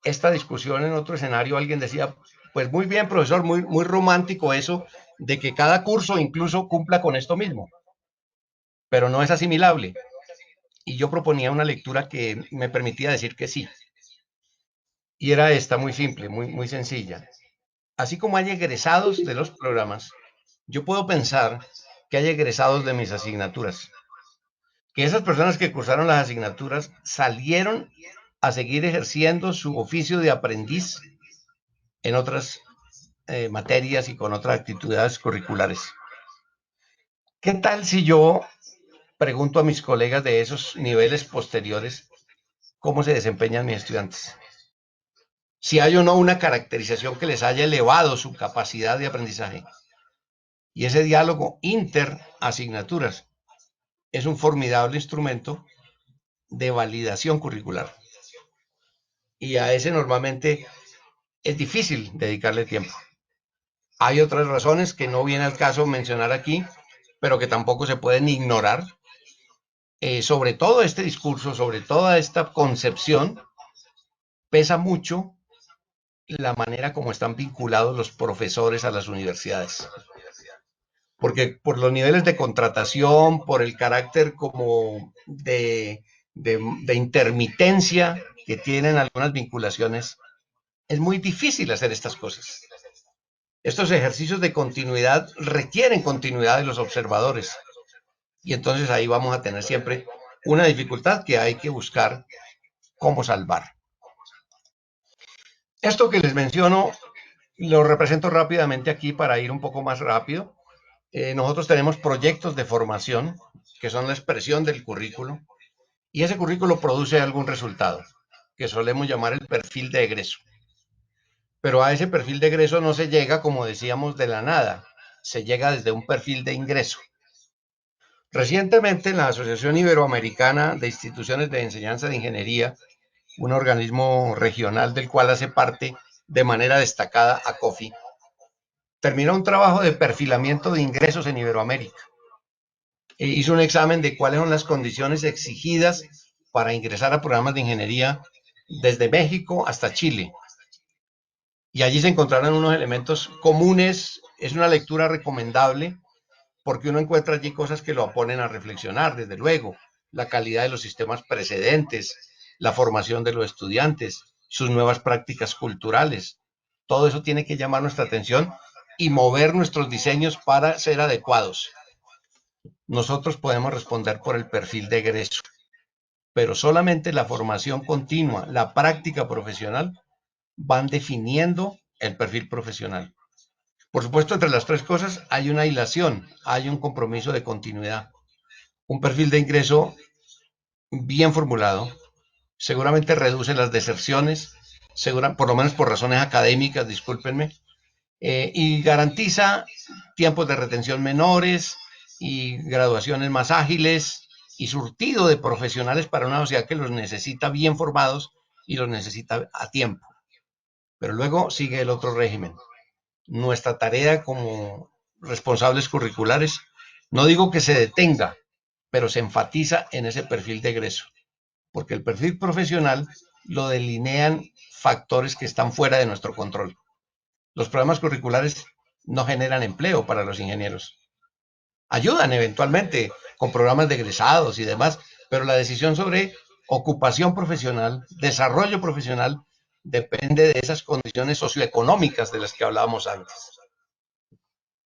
esta discusión en otro escenario, alguien decía, pues muy bien, profesor, muy romántico eso de que cada curso incluso cumpla con esto mismo, pero no es asimilable. Y yo proponía una lectura que me permitía decir que sí. Y era esta, muy simple, muy sencilla. Así como hay egresados de los programas, yo puedo pensar que hay egresados de mis asignaturas. Que esas personas que cursaron las asignaturas salieron a seguir ejerciendo su oficio de aprendiz en otras materias y con otras actividades curriculares. ¿Qué tal si yo pregunto a mis colegas de esos niveles posteriores cómo se desempeñan mis estudiantes? Si hay o no una caracterización que les haya elevado su capacidad de aprendizaje. Y ese diálogo interasignaturas es un formidable instrumento de validación curricular. Y a ese normalmente es difícil dedicarle tiempo. Hay otras razones que no viene al caso mencionar aquí, pero que tampoco se pueden ignorar. Sobre todo este discurso, sobre toda esta concepción, pesa mucho la manera como están vinculados los profesores a las universidades. Porque por los niveles de contratación, por el carácter como de intermitencia que tienen algunas vinculaciones, es muy difícil hacer estas cosas. Estos ejercicios de continuidad requieren continuidad de los observadores. Y entonces ahí vamos a tener siempre una dificultad que hay que buscar cómo salvar. Esto que les menciono Lo represento rápidamente aquí para ir un poco más rápido. Nosotros tenemos proyectos de formación que son la expresión del currículo y ese currículo produce algún resultado que solemos llamar el perfil de egreso. Pero a ese perfil de egreso no se llega, como decíamos, de la nada, se llega desde un perfil de ingreso. Recientemente en la Asociación Iberoamericana de Instituciones de Enseñanza de Ingeniería, un organismo regional del cual hace parte de manera destacada ACOFI, terminó un trabajo de perfilamiento de ingresos en Iberoamérica. Hizo un examen de cuáles son las condiciones exigidas para ingresar a programas de ingeniería desde México hasta Chile. Y allí se encontraron unos elementos comunes. Es una lectura recomendable porque uno encuentra allí cosas que lo ponen a reflexionar, desde luego, la calidad de los sistemas precedentes, la formación de los estudiantes, sus nuevas prácticas culturales. Todo eso tiene que llamar nuestra atención y mover nuestros diseños para ser adecuados. Nosotros podemos responder por el perfil de egreso, pero solamente la formación continua, la práctica profesional, van definiendo el perfil profesional. Por supuesto, entre las tres cosas hay una hilación, hay un compromiso de continuidad. Un perfil de ingreso bien formulado seguramente reduce las deserciones, por lo menos por razones académicas, discúlpenme, y garantiza tiempos de retención menores y graduaciones más ágiles y surtido de profesionales para una sociedad que los necesita bien formados y los necesita a tiempo. Pero luego sigue el otro régimen. Nuestra tarea como responsables curriculares, no digo que se detenga, pero se enfatiza en ese perfil de egreso, porque el perfil profesional lo delinean factores que están fuera de nuestro control. Los programas curriculares no generan empleo para los ingenieros. Ayudan eventualmente con programas de egresados y demás, pero la decisión sobre ocupación profesional, desarrollo profesional, depende de esas condiciones socioeconómicas de las que hablábamos antes.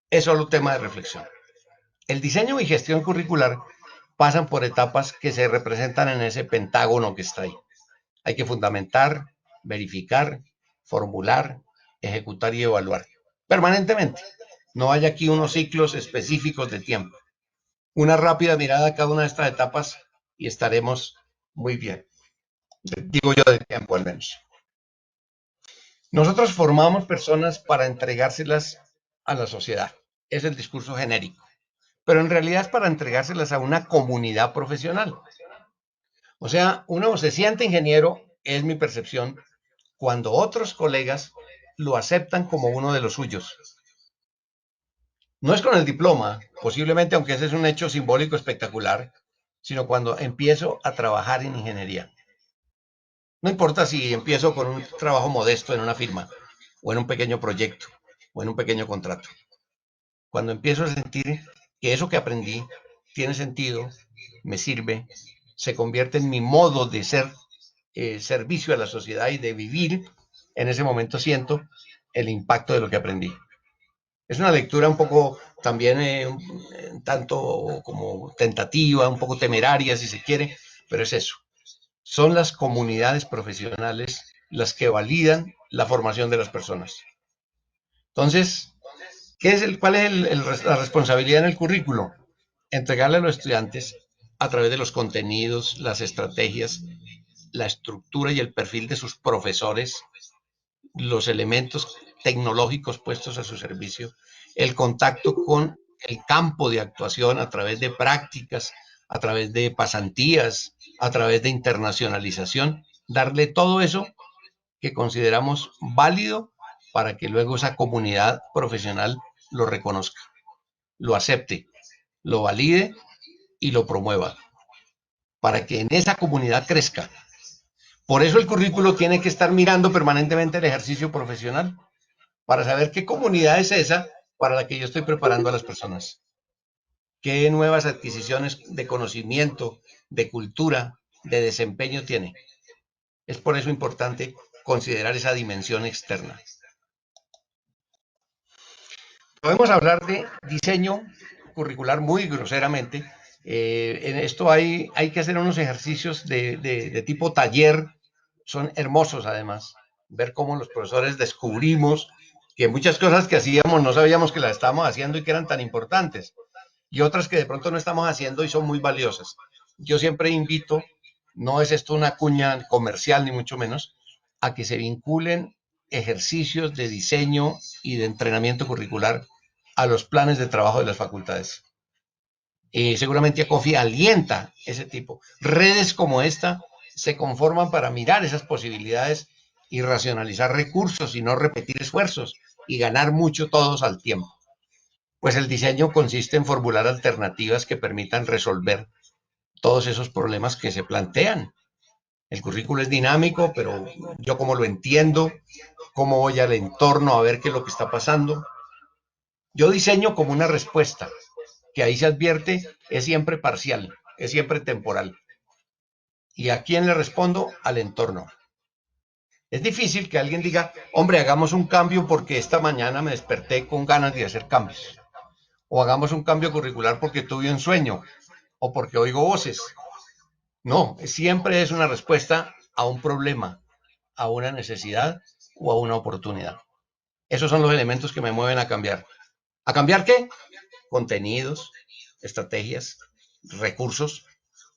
Es solo un tema de reflexión. El diseño y gestión curricular pasan por etapas que se representan en ese pentágono que está ahí. Hay que fundamentar, verificar, formular, ejecutar y evaluar permanentemente. No hay aquí unos ciclos específicos de tiempo. Una rápida mirada a cada una de estas etapas y estaremos muy bien. Digo yo de tiempo al menos. Nosotros formamos personas para entregárselas a la sociedad. Es el discurso genérico. Pero en realidad es para entregárselas a una comunidad profesional. O sea, uno se siente ingeniero, es mi percepción, cuando otros colegas lo aceptan como uno de los suyos. No es con el diploma, posiblemente, aunque ese es un hecho simbólico espectacular, sino cuando empiezo a trabajar en ingeniería. No importa si empiezo con un trabajo modesto en una firma, o en un pequeño proyecto, o en un pequeño contrato. Cuando empiezo a sentir que eso que aprendí tiene sentido, me sirve, se convierte en mi modo de ser servicio a la sociedad y de vivir, en ese momento siento el impacto de lo que aprendí. Es una lectura un poco también un tanto como tentativa, un poco temeraria si se quiere, pero es eso. Son las comunidades profesionales las que validan la formación de las personas. Entonces, ¿cuál es la responsabilidad en el currículo? Entregarle a los estudiantes, a través de los contenidos, las estrategias, la estructura y el perfil de sus profesores, los elementos tecnológicos puestos a su servicio, el contacto con el campo de actuación a través de prácticas, a través de pasantías, a través de internacionalización, darle todo eso que consideramos válido para que luego esa comunidad profesional lo reconozca, lo acepte, lo valide y lo promueva, para que en esa comunidad crezca. Por eso el currículo tiene que estar mirando permanentemente el ejercicio profesional, para saber qué comunidad es esa para la que yo estoy preparando a las personas. Qué nuevas adquisiciones de conocimiento, de cultura, de desempeño tiene. Es por eso importante considerar esa dimensión externa. Podemos hablar de diseño curricular muy groseramente. En esto hay que hacer unos ejercicios de tipo taller. Son hermosos además. Ver cómo los profesores descubrimos que muchas cosas que hacíamos no sabíamos que las estábamos haciendo y que eran tan importantes, y otras que de pronto no estamos haciendo y son muy valiosas. Yo siempre invito, no es esto una cuña comercial ni mucho menos, a que se vinculen ejercicios de diseño y de entrenamiento curricular a los planes de trabajo de las facultades. Seguramente ACOFI alienta ese tipo. Redes como esta se conforman para mirar esas posibilidades y racionalizar recursos y no repetir esfuerzos y ganar mucho todos al tiempo. Pues el diseño consiste en formular alternativas que permitan resolver todos esos problemas que se plantean. El currículo es dinámico, pero yo como lo entiendo, cómo voy al entorno a ver qué es lo que está pasando. Yo diseño como una respuesta, que ahí se advierte, es siempre parcial, es siempre temporal. ¿Y a quién le respondo? Al entorno. Es difícil que alguien diga, hombre, hagamos un cambio porque esta mañana me desperté con ganas de hacer cambios. O hagamos un cambio curricular porque tuve un sueño o porque oigo voces. No, siempre es una respuesta a un problema, a una necesidad o a una oportunidad. Esos son los elementos que me mueven a cambiar. ¿A cambiar qué? Contenidos, estrategias, recursos,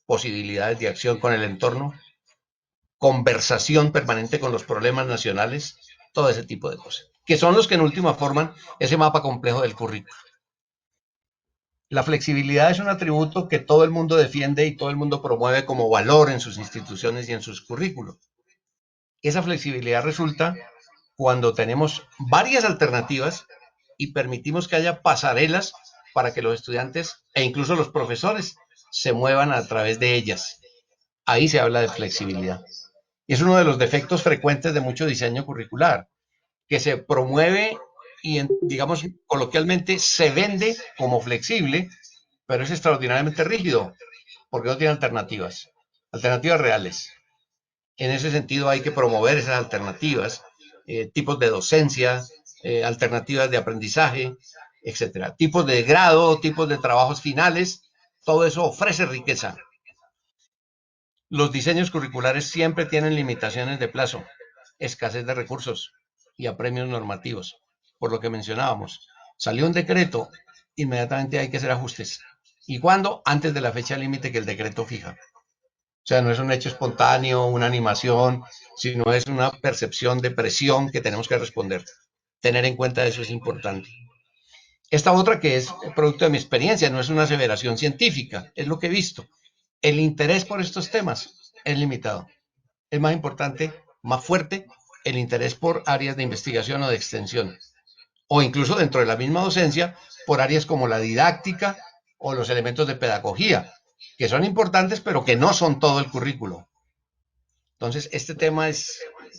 posibilidades de acción con el entorno, conversación permanente con los problemas nacionales, todo ese tipo de cosas, que son los que en última forman ese mapa complejo del currículo. La flexibilidad es un atributo que todo el mundo defiende y todo el mundo promueve como valor en sus instituciones y en sus currículos. Esa flexibilidad resulta cuando tenemos varias alternativas y permitimos que haya pasarelas para que los estudiantes e incluso los profesores se muevan a través de ellas. Ahí se habla de flexibilidad. Y es uno de los defectos frecuentes de mucho diseño curricular, que se promueve y, digamos, coloquialmente se vende como flexible, pero es extraordinariamente rígido, porque no tiene alternativas reales. En ese sentido hay que promover esas alternativas, tipos de docencia, alternativas de aprendizaje, etcétera. Tipos de grado, tipos de trabajos finales, todo eso ofrece riqueza. Los diseños curriculares siempre tienen limitaciones de plazo, escasez de recursos y apremios normativos. Por lo que mencionábamos, salió un decreto, inmediatamente hay que hacer ajustes. ¿Y cuándo? Antes de la fecha límite que el decreto fija. O sea, no es un hecho espontáneo, una animación, sino es una percepción de presión que tenemos que responder. Tener en cuenta eso es importante. Esta otra que es producto de mi experiencia, no es una aseveración científica, es lo que he visto. El interés por estos temas es limitado. Es más importante, más fuerte, el interés por áreas de investigación o de extensión, o incluso dentro de la misma docencia, por áreas como la didáctica o los elementos de pedagogía, que son importantes, pero que no son todo el currículo. Entonces, este tema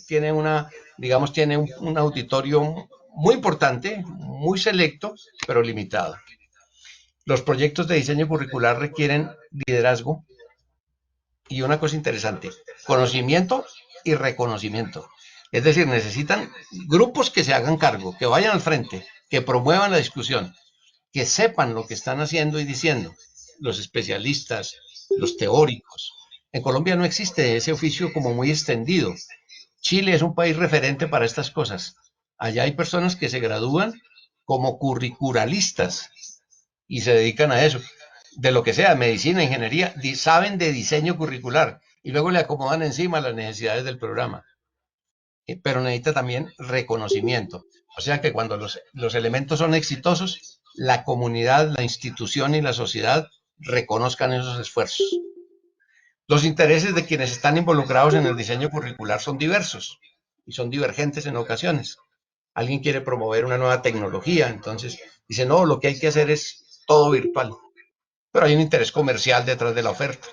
tiene un auditorio muy importante, muy selecto, pero limitado. Los proyectos de diseño curricular requieren liderazgo y una cosa interesante, conocimiento y reconocimiento. Es decir, necesitan grupos que se hagan cargo, que vayan al frente, que promuevan la discusión, que sepan lo que están haciendo y diciendo, los especialistas, los teóricos. En Colombia no existe ese oficio como muy extendido. Chile es un país referente para estas cosas. Allá hay personas que se gradúan como curriculalistas y se dedican a eso, de lo que sea, medicina, ingeniería, saben de diseño curricular y luego le acomodan encima las necesidades del programa. Pero necesita también reconocimiento. O sea que cuando los elementos son exitosos, la comunidad, la institución y la sociedad reconozcan esos esfuerzos. Los intereses de quienes están involucrados en el diseño curricular son diversos y son divergentes en ocasiones. Alguien quiere promover una nueva tecnología, entonces dice, no, lo que hay que hacer es todo virtual. Pero hay un interés comercial detrás de la oferta.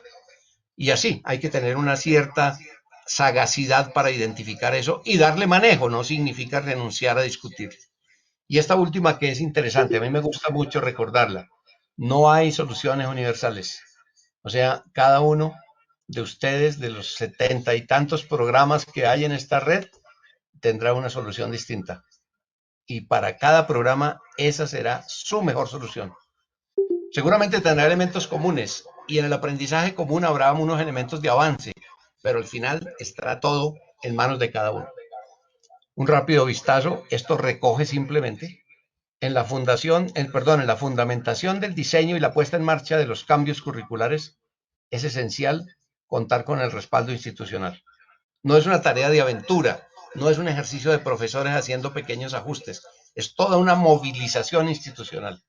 Y así, hay que tener una cierta sagacidad para identificar eso y darle manejo, no significa renunciar a discutir. Y esta última que es interesante, a mí me gusta mucho recordarla, no hay soluciones universales. O sea, cada uno de ustedes, de los 70 y tantos programas que hay en esta red, tendrá una solución distinta. Y para cada programa, esa será su mejor solución. Seguramente tendrá elementos comunes y en el aprendizaje común habrá unos elementos de avance, pero al final estará todo en manos de cada uno. Un rápido vistazo, esto recoge simplemente en la en la fundamentación del diseño y la puesta en marcha de los cambios curriculares es esencial contar con el respaldo institucional. No es una tarea de aventura, no es un ejercicio de profesores haciendo pequeños ajustes, es toda una movilización institucional.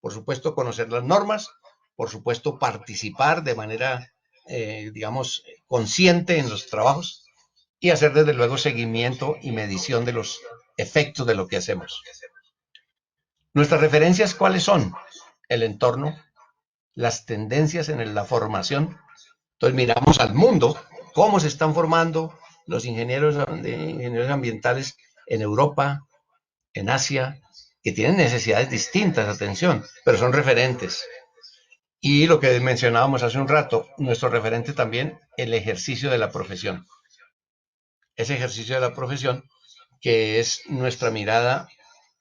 Por supuesto, conocer las normas, por supuesto, participar de manera, digamos, consciente en los trabajos y hacer desde luego seguimiento y medición de los efectos de lo que hacemos. Nuestras referencias, ¿cuáles son? El entorno, las tendencias en la formación. Entonces miramos al mundo, cómo se están formando los ingenieros ambientales en Europa, en Asia, que tienen necesidades distintas, atención, pero son referentes. Y lo que mencionábamos hace un rato, nuestro referente también, el ejercicio de la profesión. Ese ejercicio de la profesión que es nuestra mirada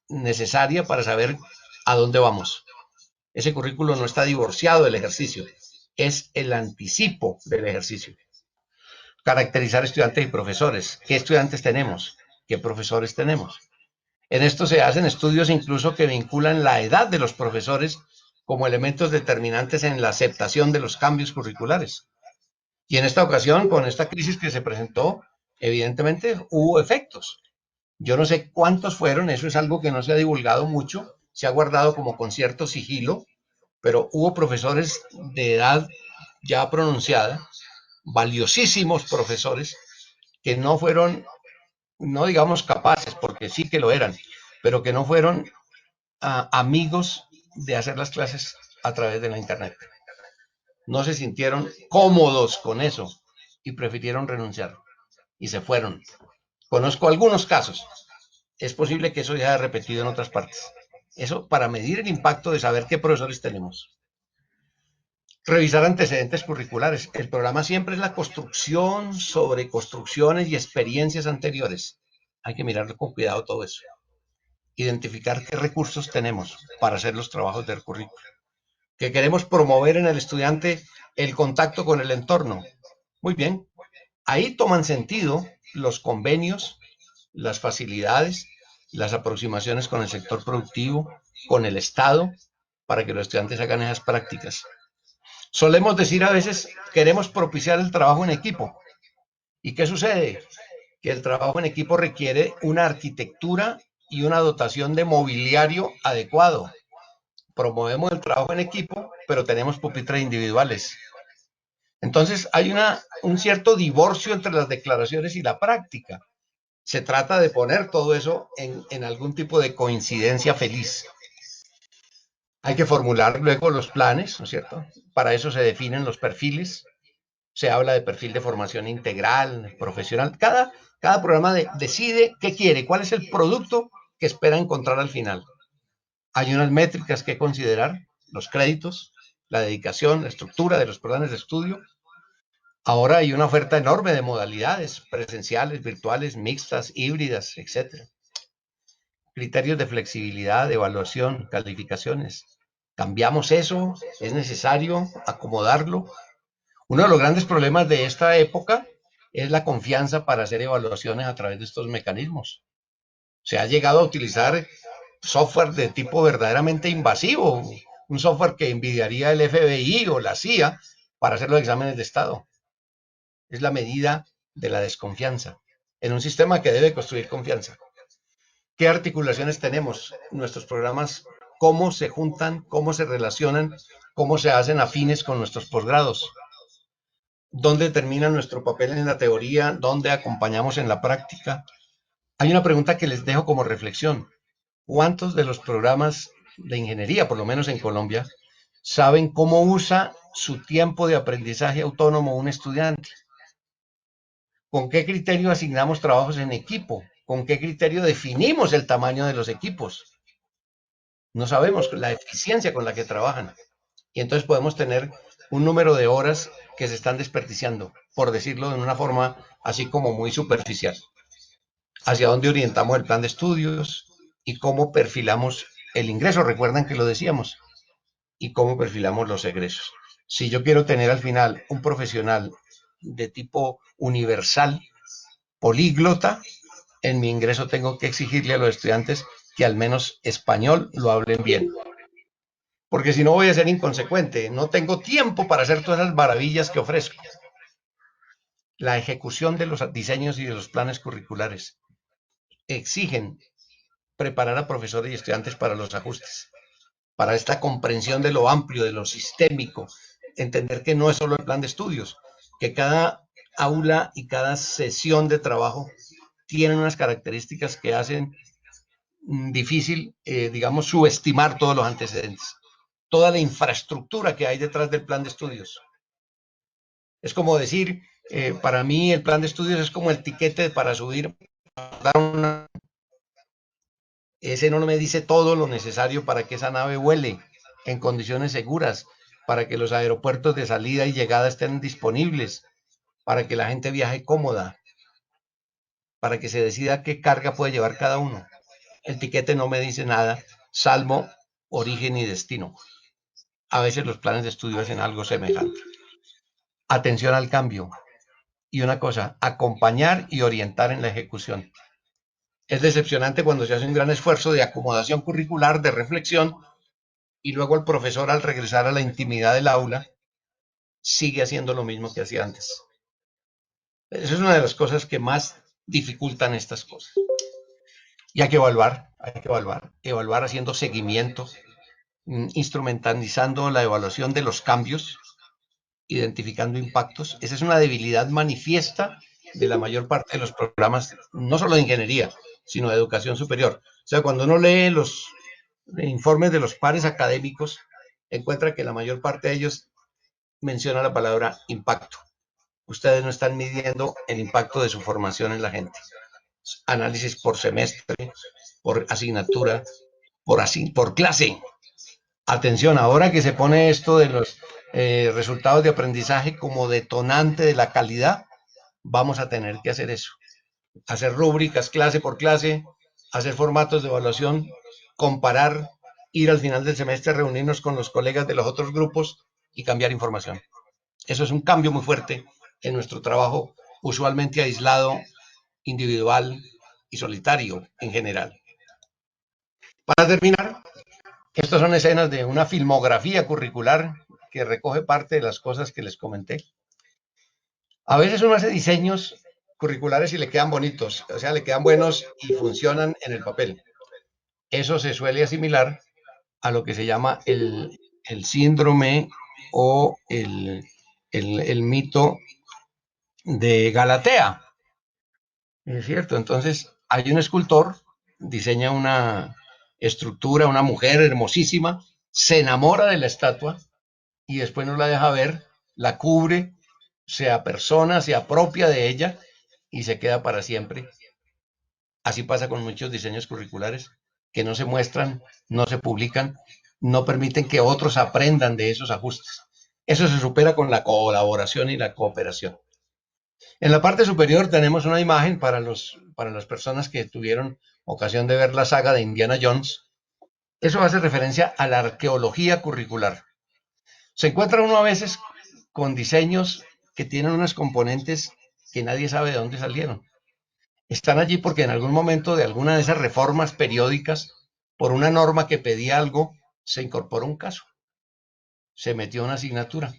necesaria para saber a dónde vamos. Ese currículo no está divorciado del ejercicio, es el anticipo del ejercicio. Caracterizar estudiantes y profesores. ¿Qué estudiantes tenemos? ¿Qué profesores tenemos? En esto se hacen estudios incluso que vinculan la edad de los profesores como elementos determinantes en la aceptación de los cambios curriculares. Y en esta ocasión, con esta crisis que se presentó, evidentemente hubo efectos. Yo no sé cuántos fueron, eso es algo que no se ha divulgado mucho, se ha guardado como con cierto sigilo, pero hubo profesores de edad ya pronunciada, valiosísimos profesores, que no fueron, no digamos capaces, porque sí que lo eran, pero que no fueron amigos de hacer las clases a través de la internet. No se sintieron cómodos con eso y prefirieron renunciar y se fueron. Conozco algunos casos. Es posible que eso ya haya repetido en otras partes. Eso para medir el impacto de saber qué profesores tenemos. Revisar antecedentes curriculares. El programa siempre es la construcción sobre construcciones y experiencias anteriores. Hay que mirar con cuidado todo eso. Identificar qué recursos tenemos para hacer los trabajos del currículo. Que queremos promover en el estudiante el contacto con el entorno. Muy bien. Ahí toman sentido los convenios, las facilidades, las aproximaciones con el sector productivo, con el Estado, para que los estudiantes hagan esas prácticas. Solemos decir a veces, queremos propiciar el trabajo en equipo. ¿Y qué sucede? Que el trabajo en equipo requiere una arquitectura y una dotación de mobiliario adecuado. Promovemos el trabajo en equipo, pero tenemos pupitres individuales. Entonces hay un cierto divorcio entre las declaraciones y la práctica. Se trata de poner todo eso en algún tipo de coincidencia feliz. Hay que formular luego los planes, ¿no es cierto? Para eso se definen los perfiles. Se habla de perfil de formación integral, profesional. Cada programa decide qué quiere, cuál es el producto que espera encontrar al final. Hay unas métricas que considerar, los créditos, la dedicación, la estructura de los planes de estudio. Ahora hay una oferta enorme de modalidades, presenciales, virtuales, mixtas, híbridas, etc. Criterios de flexibilidad, de evaluación, calificaciones. ¿Cambiamos eso? ¿Es necesario acomodarlo? Uno de los grandes problemas de esta época es la confianza para hacer evaluaciones a través de estos mecanismos. Se ha llegado a utilizar software de tipo verdaderamente invasivo, un software que envidiaría el FBI o la CIA para hacer los exámenes de estado. Es la medida de la desconfianza en un sistema que debe construir confianza. ¿Qué articulaciones tenemos? Nuestros programas, cómo se juntan, cómo se relacionan, cómo se hacen afines con nuestros posgrados. ¿Dónde termina nuestro papel en la teoría? ¿Dónde acompañamos en la práctica? Hay una pregunta que les dejo como reflexión. ¿Cuántos de los programas de ingeniería, por lo menos en Colombia, saben cómo usa su tiempo de aprendizaje autónomo un estudiante? ¿Con qué criterio asignamos trabajos en equipo? ¿Con qué criterio definimos el tamaño de los equipos? No sabemos la eficiencia con la que trabajan. Y entonces podemos tener un número de horas que se están desperdiciando, por decirlo de una forma así como muy superficial. ¿Hacia dónde orientamos el plan de estudios? ¿Y cómo perfilamos el ingreso? Recuerdan que lo decíamos. ¿Y cómo perfilamos los egresos? Si yo quiero tener al final un profesional de tipo universal, políglota, en mi ingreso tengo que exigirle a los estudiantes que al menos español lo hablen bien. Porque si no voy a ser inconsecuente, no tengo tiempo para hacer todas esas maravillas que ofrezco. La ejecución de los diseños y de los planes curriculares exigen preparar a profesores y estudiantes para los ajustes, para esta comprensión de lo amplio, de lo sistémico, entender que no es solo el plan de estudios, que cada aula y cada sesión de trabajo tienen unas características que hacen difícil, digamos, subestimar todos los antecedentes, toda la infraestructura que hay detrás del plan de estudios. Es como decir, para mí el plan de estudios es como el tiquete para subir. Ese no me dice todo lo necesario para que esa nave vuele en condiciones seguras, para que los aeropuertos de salida y llegada estén disponibles, para que la gente viaje cómoda, para que se decida qué carga puede llevar cada uno. El tiquete no me dice nada, salvo origen y destino. A veces los planes de estudio hacen algo semejante. Atención al cambio. Y una cosa, acompañar y orientar en la ejecución. Es decepcionante cuando se hace un gran esfuerzo de acomodación curricular, de reflexión, y luego el profesor, al regresar a la intimidad del aula, sigue haciendo lo mismo que hacía antes. Esa es una de las cosas que más dificultan estas cosas. Y hay que evaluar haciendo seguimiento, instrumentalizando la evaluación de los cambios, identificando impactos. Esa es una debilidad manifiesta de la mayor parte de los programas, no solo de ingeniería, sino de educación superior. O sea, cuando uno lee los informes de los pares académicos, encuentra que la mayor parte de ellos menciona la palabra impacto. Ustedes no están midiendo el impacto de su formación en la gente. Análisis por semestre, por asignatura, por clase. Atención, ahora que se pone esto de los resultados de aprendizaje como detonante de la calidad, vamos a tener que hacer eso. Hacer rúbricas clase por clase, hacer formatos de evaluación, comparar, ir al final del semestre a reunirnos con los colegas de los otros grupos y cambiar información. Eso es un cambio muy fuerte en nuestro trabajo, usualmente aislado, individual y solitario en general. Para terminar, estas son escenas de una filmografía curricular que recoge parte de las cosas que les comenté. A veces uno hace diseños curriculares y le quedan bonitos, o sea, le quedan buenos y funcionan en el papel. Eso se suele asimilar a lo que se llama el síndrome o el mito de Galatea. Es cierto, entonces hay un escultor, diseña una estructura, una mujer hermosísima, se enamora de la estatua y después no la deja ver, la cubre, se apersona, se apropia de ella y se queda para siempre. Así pasa con muchos diseños curriculares que no se muestran, no se publican, no permiten que otros aprendan de esos ajustes. Eso se supera con la colaboración y la cooperación. En la parte superior tenemos una imagen para las personas que tuvieron ocasión de ver la saga de Indiana Jones. Eso hace referencia a la arqueología curricular. Se encuentra uno a veces con diseños que tienen unos componentes que nadie sabe de dónde salieron. Están allí porque en algún momento de alguna de esas reformas periódicas, por una norma que pedía algo, se incorporó un caso. Se metió una asignatura.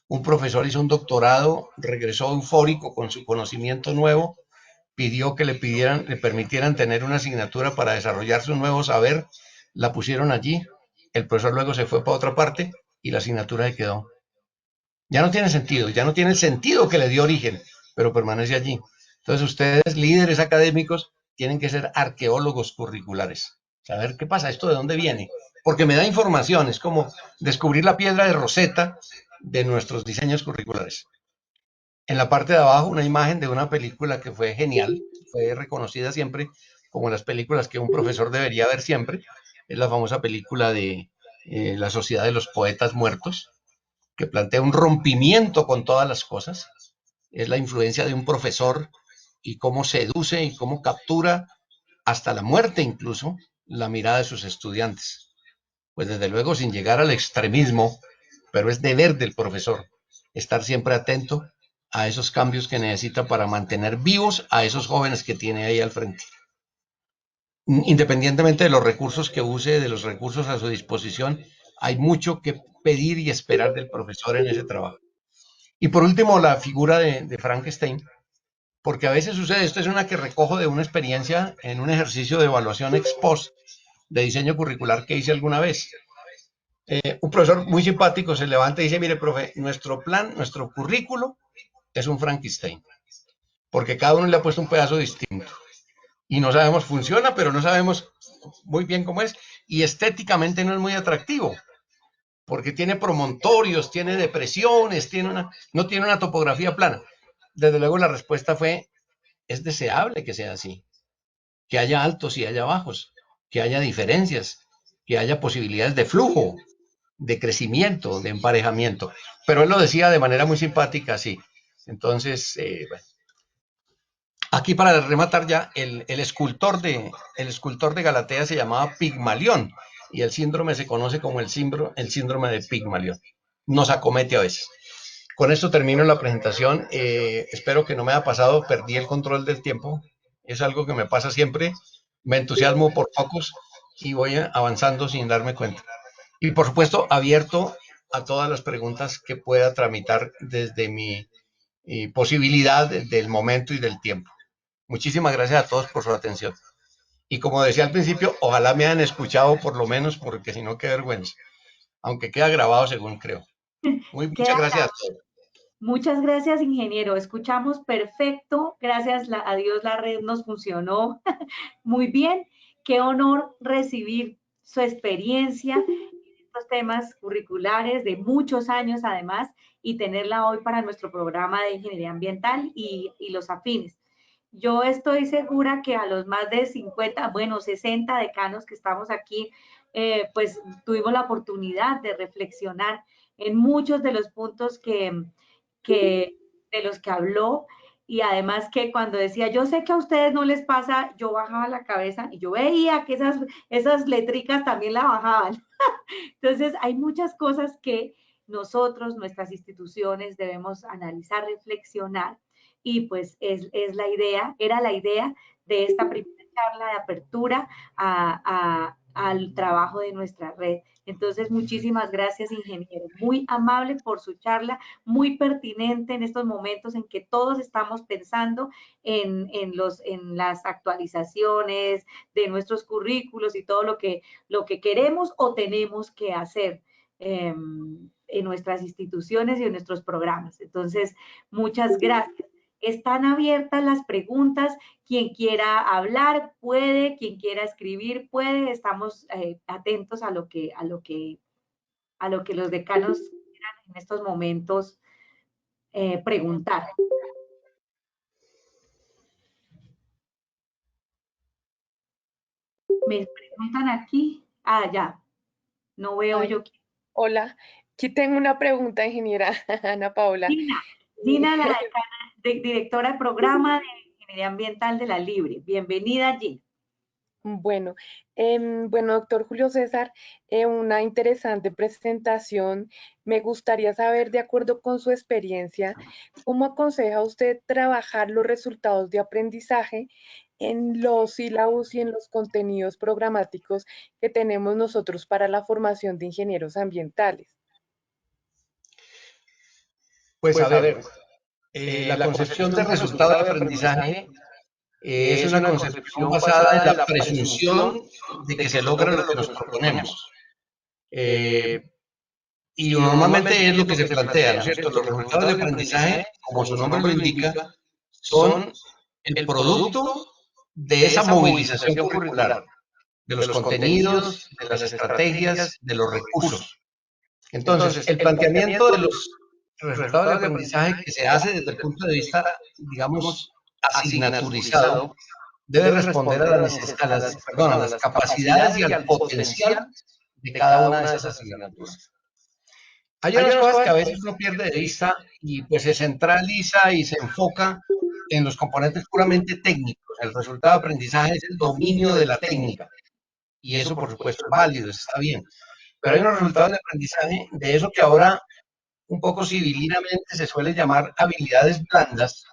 Un profesor hizo un doctorado, regresó eufórico con su conocimiento nuevo, pidió que le permitieran tener una asignatura para desarrollar su nuevo saber, la pusieron allí, el profesor luego se fue para otra parte y la asignatura se quedó. Ya no tiene sentido, ya no tiene el sentido que le dio origen, pero permanece allí. Entonces ustedes, líderes académicos, tienen que ser arqueólogos curriculares, saber qué pasa, esto de dónde viene, porque me da información, es como descubrir la piedra de Rosetta de nuestros diseños curriculares. En la parte de abajo, una imagen de una película que fue genial, fue reconocida siempre como las películas que un profesor debería ver siempre. Es la famosa película de La Sociedad de los Poetas Muertos, que plantea un rompimiento con todas las cosas. Es la influencia de un profesor y cómo seduce y cómo captura hasta la muerte incluso la mirada de sus estudiantes. Pues desde luego sin llegar al extremismo, pero es deber del profesor estar siempre atento a esos cambios que necesita para mantener vivos a esos jóvenes que tiene ahí al frente. Independientemente de los recursos que use, de los recursos a su disposición, hay mucho que pedir y esperar del profesor en ese trabajo. Y por último, la figura de Frankenstein, porque a veces sucede, esto es una que recojo de una experiencia en un ejercicio de evaluación ex post de diseño curricular que hice alguna vez. Un profesor muy simpático se levanta y dice, mire, profe, nuestro plan, nuestro currículo es un Frankenstein, porque cada uno le ha puesto un pedazo distinto. Y no sabemos, funciona, pero no sabemos muy bien cómo es. Y estéticamente no es muy atractivo, porque tiene promontorios, tiene depresiones, no tiene una topografía plana. Desde luego la respuesta fue, es deseable que sea así, que haya altos y haya bajos, que haya diferencias, que haya posibilidades de flujo, de crecimiento, de emparejamiento. Pero él lo decía de manera muy simpática, así. Entonces, bueno. Aquí para rematar ya, el escultor de Galatea se llamaba Pigmalión y el síndrome se conoce como el síndrome de Pigmalión. Nos acomete a veces. Con esto termino la presentación. Espero que no me haya pasado, perdí el control del tiempo. Es algo que me pasa siempre. Me entusiasmo por pocos y voy avanzando sin darme cuenta. Y por supuesto, abierto a todas las preguntas que pueda tramitar desde mi posibilidad del momento y del tiempo. Muchísimas gracias a todos por su atención. Y como decía al principio, ojalá me hayan escuchado por lo menos, porque si no, qué vergüenza. Aunque queda grabado según creo. Muchas gracias a todos. Muchas gracias, ingeniero. Escuchamos perfecto. Gracias a Dios la red nos funcionó muy bien. Qué honor recibir su experiencia en estos temas curriculares de muchos años además y tenerla hoy para nuestro programa de ingeniería ambiental y los afines. Yo estoy segura que a los más de 50, bueno, 60 decanos que estamos aquí, pues tuvimos la oportunidad de reflexionar en muchos de los puntos de los que habló y además que cuando decía, yo sé que a ustedes no les pasa, yo bajaba la cabeza y yo veía que esas letricas también la bajaban. Entonces, hay muchas cosas que nosotros, nuestras instituciones, debemos analizar, reflexionar y pues es la idea, era la idea de esta primera charla de apertura al trabajo de nuestra red. Entonces, muchísimas gracias, ingeniero. Muy amable por su charla, muy pertinente en estos momentos en que todos estamos pensando en las actualizaciones de nuestros currículos y todo lo que queremos o tenemos que hacer en nuestras instituciones y en nuestros programas. Entonces, muchas gracias. Están abiertas las preguntas. Quien quiera hablar puede, quien quiera escribir puede. Estamos atentos a lo que los decanos quieran en estos momentos preguntar. Me preguntan aquí. Ah, ya. No veo Ay, yo. hola, aquí tengo una pregunta, ingeniera Ana Paula. Gina, la directora de programa de Ingeniería Ambiental de la Libre. Bienvenida, Gina. Bueno, bueno, doctor Julio César, una interesante presentación. Me gustaría saber, de acuerdo con su experiencia, ¿cómo aconseja usted trabajar los resultados de aprendizaje en los sílabos y en los contenidos programáticos que tenemos nosotros para la formación de ingenieros ambientales? Pues a ver, la concepción de resultado de aprendizaje es una concepción basada en la presunción de que se logra lo que nos proponemos. Y normalmente es lo que se plantea, ¿no es cierto? Los resultados de aprendizaje, como su nombre lo indica, son el producto de esa movilización curricular, de los contenidos, de las estrategias, de los recursos. Entonces, el planteamiento de los resultados de aprendizaje que se hace desde el punto de vista, digamos, asignaturizado, debe responder a las capacidades y al potencial de cada una de esas asignaturas. Hay unas cosas que a veces uno pierde de vista y pues se centraliza y se enfoca en los componentes puramente técnicos. El resultado de aprendizaje es el dominio de la técnica y eso por supuesto es válido, está bien. Pero hay unos resultados de aprendizaje de eso que ahora un poco civilinamente se suele llamar habilidades blandas,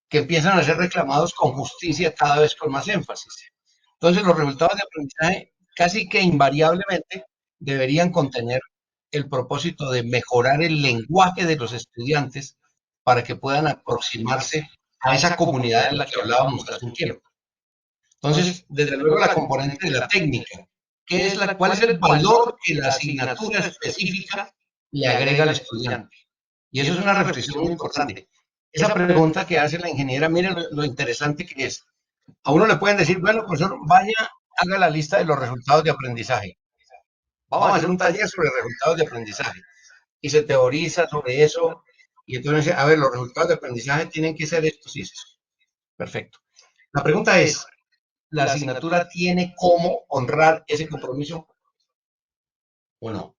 que empiezan a ser reclamados con justicia cada vez con más énfasis. Entonces, los resultados de aprendizaje casi que invariablemente deberían contener el propósito de mejorar el lenguaje de los estudiantes para que puedan aproximarse a esa comunidad en la que hablábamos hace un tiempo. Entonces, desde luego la componente de la técnica, ¿cuál es el valor que la asignatura específica le agrega al estudiante? Y eso es una reflexión muy importante. Esa pregunta que hace la ingeniera, mire lo interesante que es. A uno le pueden decir, bueno, profesor, vaya, haga la lista de los resultados de aprendizaje. Vamos a hacer un taller sobre resultados de aprendizaje. Y se teoriza sobre eso. Y entonces dice, a ver, los resultados de aprendizaje tienen que ser estos y estos. Perfecto. La pregunta es, ¿la asignatura tiene cómo honrar ese compromiso o no?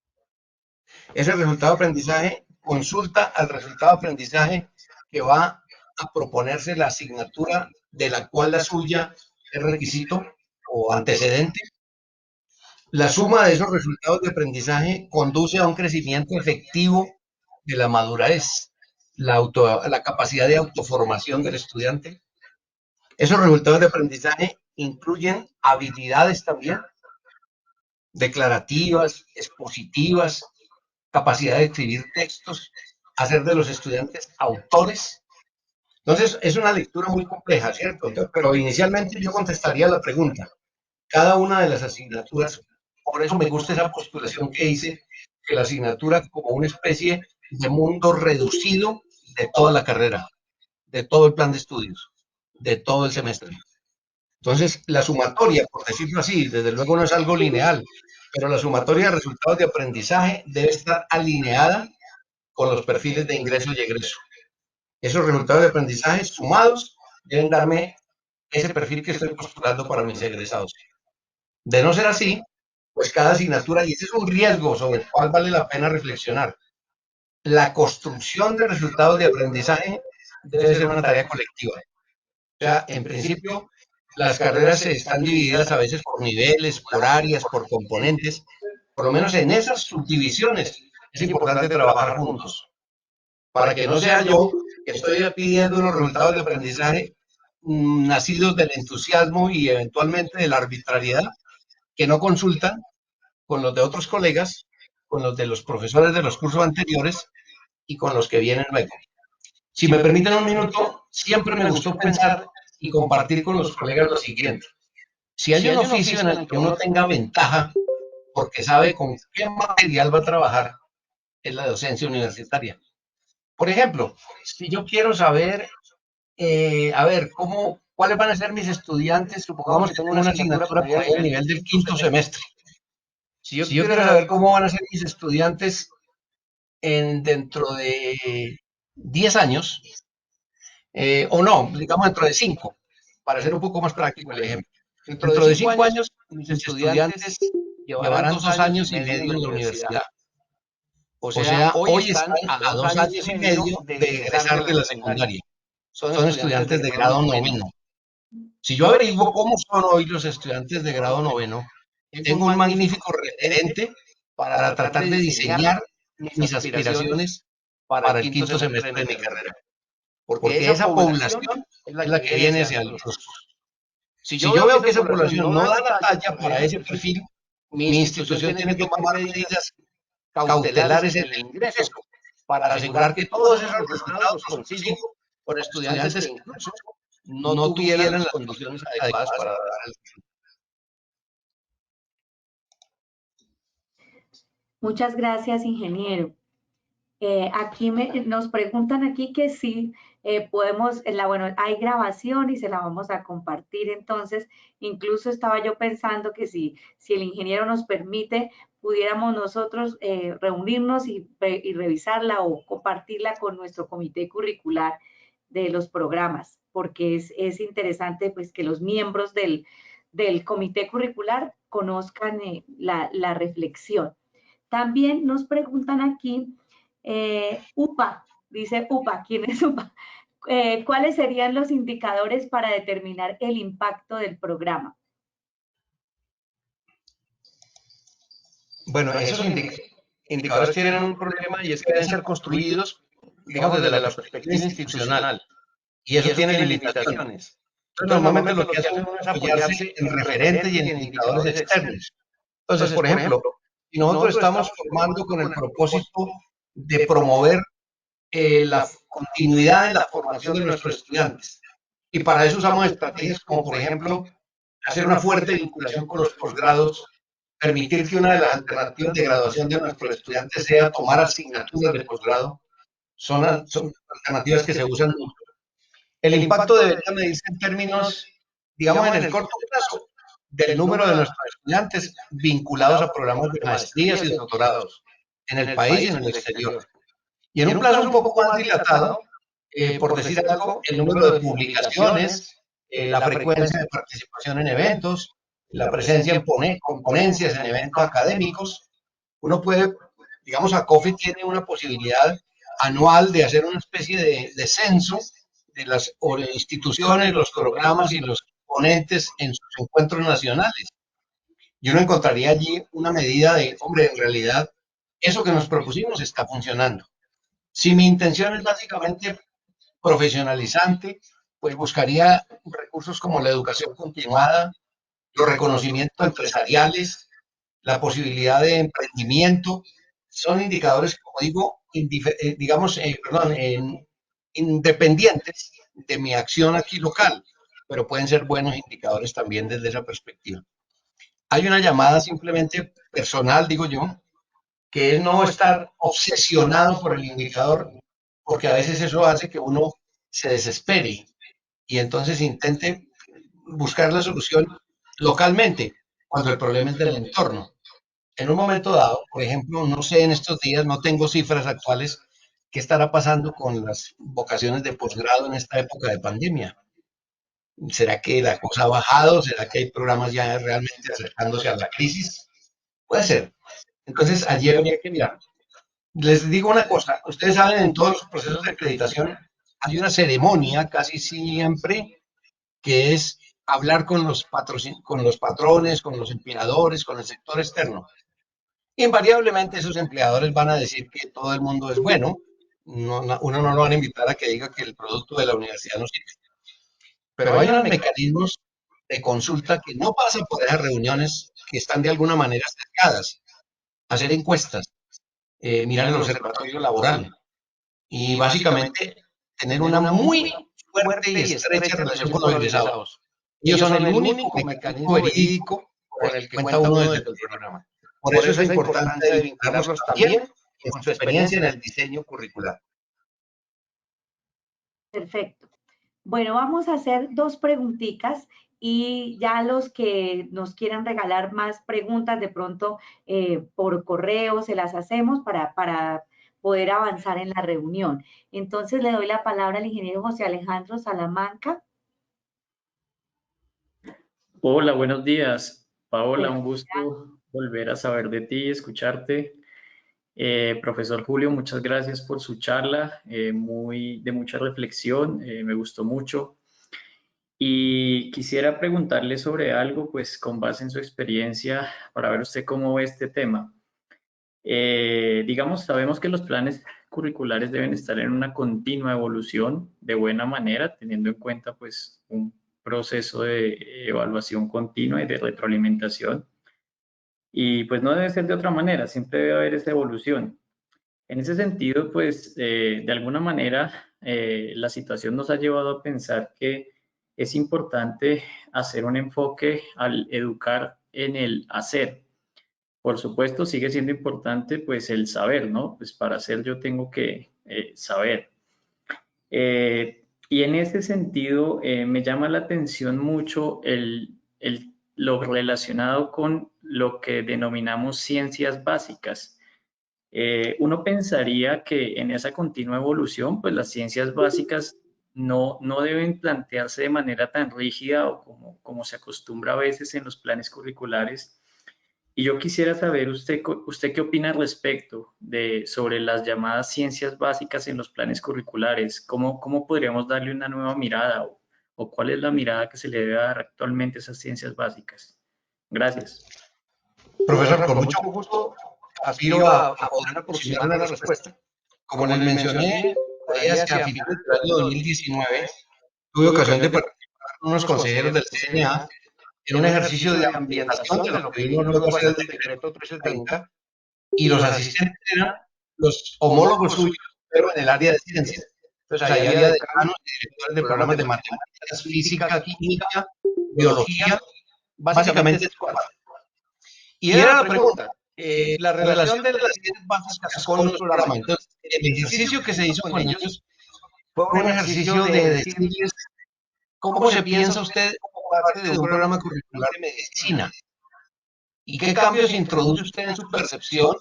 Ese resultado de aprendizaje consulta al resultado de aprendizaje que va a proponerse la asignatura de la cual la suya es requisito o antecedente. La suma de esos resultados de aprendizaje conduce a un crecimiento efectivo de la madurez, la capacidad de autoformación del estudiante. Esos resultados de aprendizaje incluyen habilidades también, declarativas, expositivas, capacidad de escribir textos, hacer de los estudiantes autores. Entonces, es una lectura muy compleja, ¿cierto? Pero inicialmente yo contestaría la pregunta. Cada una de las asignaturas, por eso me gusta esa postulación que hice, que la asignatura como una especie de mundo reducido de toda la carrera, de todo el plan de estudios, de todo el semestre. Entonces, la sumatoria, por decirlo así, desde luego no es algo lineal, pero la sumatoria de resultados de aprendizaje debe estar alineada con los perfiles de ingreso y egreso. Esos resultados de aprendizaje sumados deben darme ese perfil que estoy postulando para mis egresados. De no ser así, pues cada asignatura, y ese es un riesgo sobre el cual vale la pena reflexionar, la construcción de resultados de aprendizaje debe ser una tarea colectiva. O sea, en principio, las carreras están divididas a veces por niveles, por áreas, por componentes. Por lo menos en esas subdivisiones es importante trabajar juntos, para que no sea yo que estoy pidiendo unos resultados de aprendizaje nacidos del entusiasmo y eventualmente de la arbitrariedad, que no consultan con los de otros colegas, con los de los profesores de los cursos anteriores y con los que vienen luego. Si me permiten un minuto, siempre me gustó pensar y compartir con los colegas lo siguiente. Si hay un oficio en el que uno tenga ventaja porque sabe con qué material va a trabajar, es la docencia universitaria. Por ejemplo, si yo quiero saber, a ver, cuáles van a ser mis estudiantes, supongamos que tengo una asignatura por ahí a nivel del quinto semestre. Si yo quiero saber cómo van a ser mis estudiantes dentro de 10 años, o no, digamos dentro de 5, para ser un poco más práctico el ejemplo. Dentro de 5 años, mis estudiantes llevarán 2 años y medio en la universidad. O sea, hoy están a 2 años y medio de egresar de la secundaria. Son estudiantes de grado noveno. Si yo averiguo cómo son hoy los estudiantes de grado noveno, tengo un magnífico referente para tratar de diseñar mis aspiraciones para el quinto semestre de mi carrera. Porque esa población es la que viene hacia los cursos. Si yo veo que esa población no da la talla para ese perfil, mi institución tiene que tomar medidas cautelares en el ingreso para asegurar que todos esos resultados los consigo con estudiantes que incluso no tuvieran las condiciones adecuadas para dar el curso. Muchas gracias, ingeniero. Aquí nos preguntan aquí que sí podemos, bueno, hay grabación y se la vamos a compartir. Entonces, incluso estaba yo pensando que si el ingeniero nos permite, pudiéramos nosotros reunirnos y revisarla o compartirla con nuestro comité curricular de los programas, porque es interesante pues que los miembros del comité curricular conozcan la reflexión. También nos preguntan aquí, UPA, dice UPA, ¿quién es UPA? ¿Cuáles serían los indicadores para determinar el impacto del programa? Bueno, indicadores tienen un problema y es que deben ser construidos, digamos, desde la perspectiva institucional. Y eso tiene limitaciones. Entonces, normalmente lo que hacen es apoyarse en referentes y en indicadores externos. Entonces, por ejemplo, si nosotros estamos formando con el propósito de promover la continuidad en la formación de nuestros estudiantes, y para eso usamos estrategias como, por ejemplo, hacer una fuerte vinculación con los posgrados, permitir que una de las alternativas de graduación de nuestros estudiantes sea tomar asignaturas de posgrado, son alternativas que se usan mucho. El impacto debería medirse en términos, digamos, en el corto plazo, del número de nuestros estudiantes vinculados a programas de maestrías y doctorados en el país y en el exterior. Y en un plazo un poco más dilatado, por decir algo, el número de publicaciones, la frecuencia de participación en eventos, la presencia en ponencias, en eventos académicos. Uno puede, digamos, ACOFI tiene una posibilidad anual de hacer una especie de censo de las instituciones, los programas y los ponentes en sus encuentros nacionales. Y uno encontraría allí una medida de, hombre, en realidad, eso que nos propusimos está funcionando. Si mi intención es básicamente profesionalizante, pues buscaría recursos como la educación continuada, los reconocimientos empresariales, la posibilidad de emprendimiento. Son indicadores, como digo, independientes de mi acción aquí local, pero pueden ser buenos indicadores también desde esa perspectiva. Hay una llamada simplemente personal, digo yo, que es no estar obsesionado por el indicador, porque a veces eso hace que uno se desespere y entonces intente buscar la solución localmente, cuando el problema es del entorno. En un momento dado, por ejemplo, no sé en estos días, no tengo cifras actuales, qué estará pasando con las vocaciones de posgrado en esta época de pandemia. ¿Será que la cosa ha bajado? ¿Será que hay programas ya realmente acercándose a la crisis? Puede ser. Entonces, allí habría que mirar. Les digo una cosa, ustedes saben, en todos los procesos de acreditación hay una ceremonia casi siempre que es hablar con los patrones, con los empleadores, con el sector externo. Invariablemente esos empleadores van a decir que todo el mundo es bueno, uno no lo van a invitar a que diga que el producto de la universidad no sirve. Pero hay unos mecanismos de consulta que no pasan por esas reuniones que están de alguna manera cercadas, hacer encuestas, mirar el observatorio laboral y básicamente tener una muy fuerte y estrecha relación con los egresados. Ellos son el único mecanismo verídico con el que cuenta uno desde el programa. Por eso es importante vincularlos también en su experiencia en el diseño curricular. Perfecto. Bueno, vamos a hacer dos preguntitas y ya los que nos quieran regalar más preguntas de pronto por correo se las hacemos para poder avanzar en la reunión. Entonces le doy la palabra al ingeniero José Alejandro Salamanca. Hola, buenos días. Paola, un gusto volver a saber de ti y escucharte. Profesor Julio, muchas gracias por su charla, de mucha reflexión, me gustó mucho. Y quisiera preguntarle sobre algo, pues con base en su experiencia, para ver usted cómo ve este tema. Digamos, sabemos que los planes curriculares deben estar en una continua evolución de buena manera, teniendo en cuenta pues un proceso de evaluación continua y de retroalimentación. Y pues no debe ser de otra manera, siempre debe haber esa evolución. En ese sentido, pues de alguna manera la situación nos ha llevado a pensar que es importante hacer un enfoque al educar en el hacer. Por supuesto, sigue siendo importante pues el saber, ¿no? Pues para hacer yo tengo que saber. Y en ese sentido me llama la atención mucho lo relacionado con lo que denominamos ciencias básicas. Uno pensaría que en esa continua evolución, pues las ciencias básicas no deben plantearse de manera tan rígida o como se acostumbra a veces en los planes curriculares. Y yo quisiera saber usted qué opina al respecto sobre las llamadas ciencias básicas en los planes curriculares. ¿Cómo podríamos darle una nueva mirada o cuál es la mirada que se le debe dar actualmente a esas ciencias básicas? Gracias. Profesor, con mucho gusto aspiro a poder aproximar una respuesta. Como les mencioné, hacia finales del año 2019, tuve ocasión de participar con unos consejeros del CNA en un ejercicio de ambientación de lo que vino luego a ser el decreto 1330, y los asistentes eran los homólogos suyos, pero en el área de ciencias. Entonces, ahí había decanos y directores de programas de matemáticas, física, química, biología, básicamente cuatro. Y era la pregunta, la relación de las ciencias básicas con los programas. Entonces, el ejercicio que se hizo con ellos fue un ejercicio de decirles cómo se piensa usted como parte de un programa curricular de medicina y qué cambios introduce usted en su percepción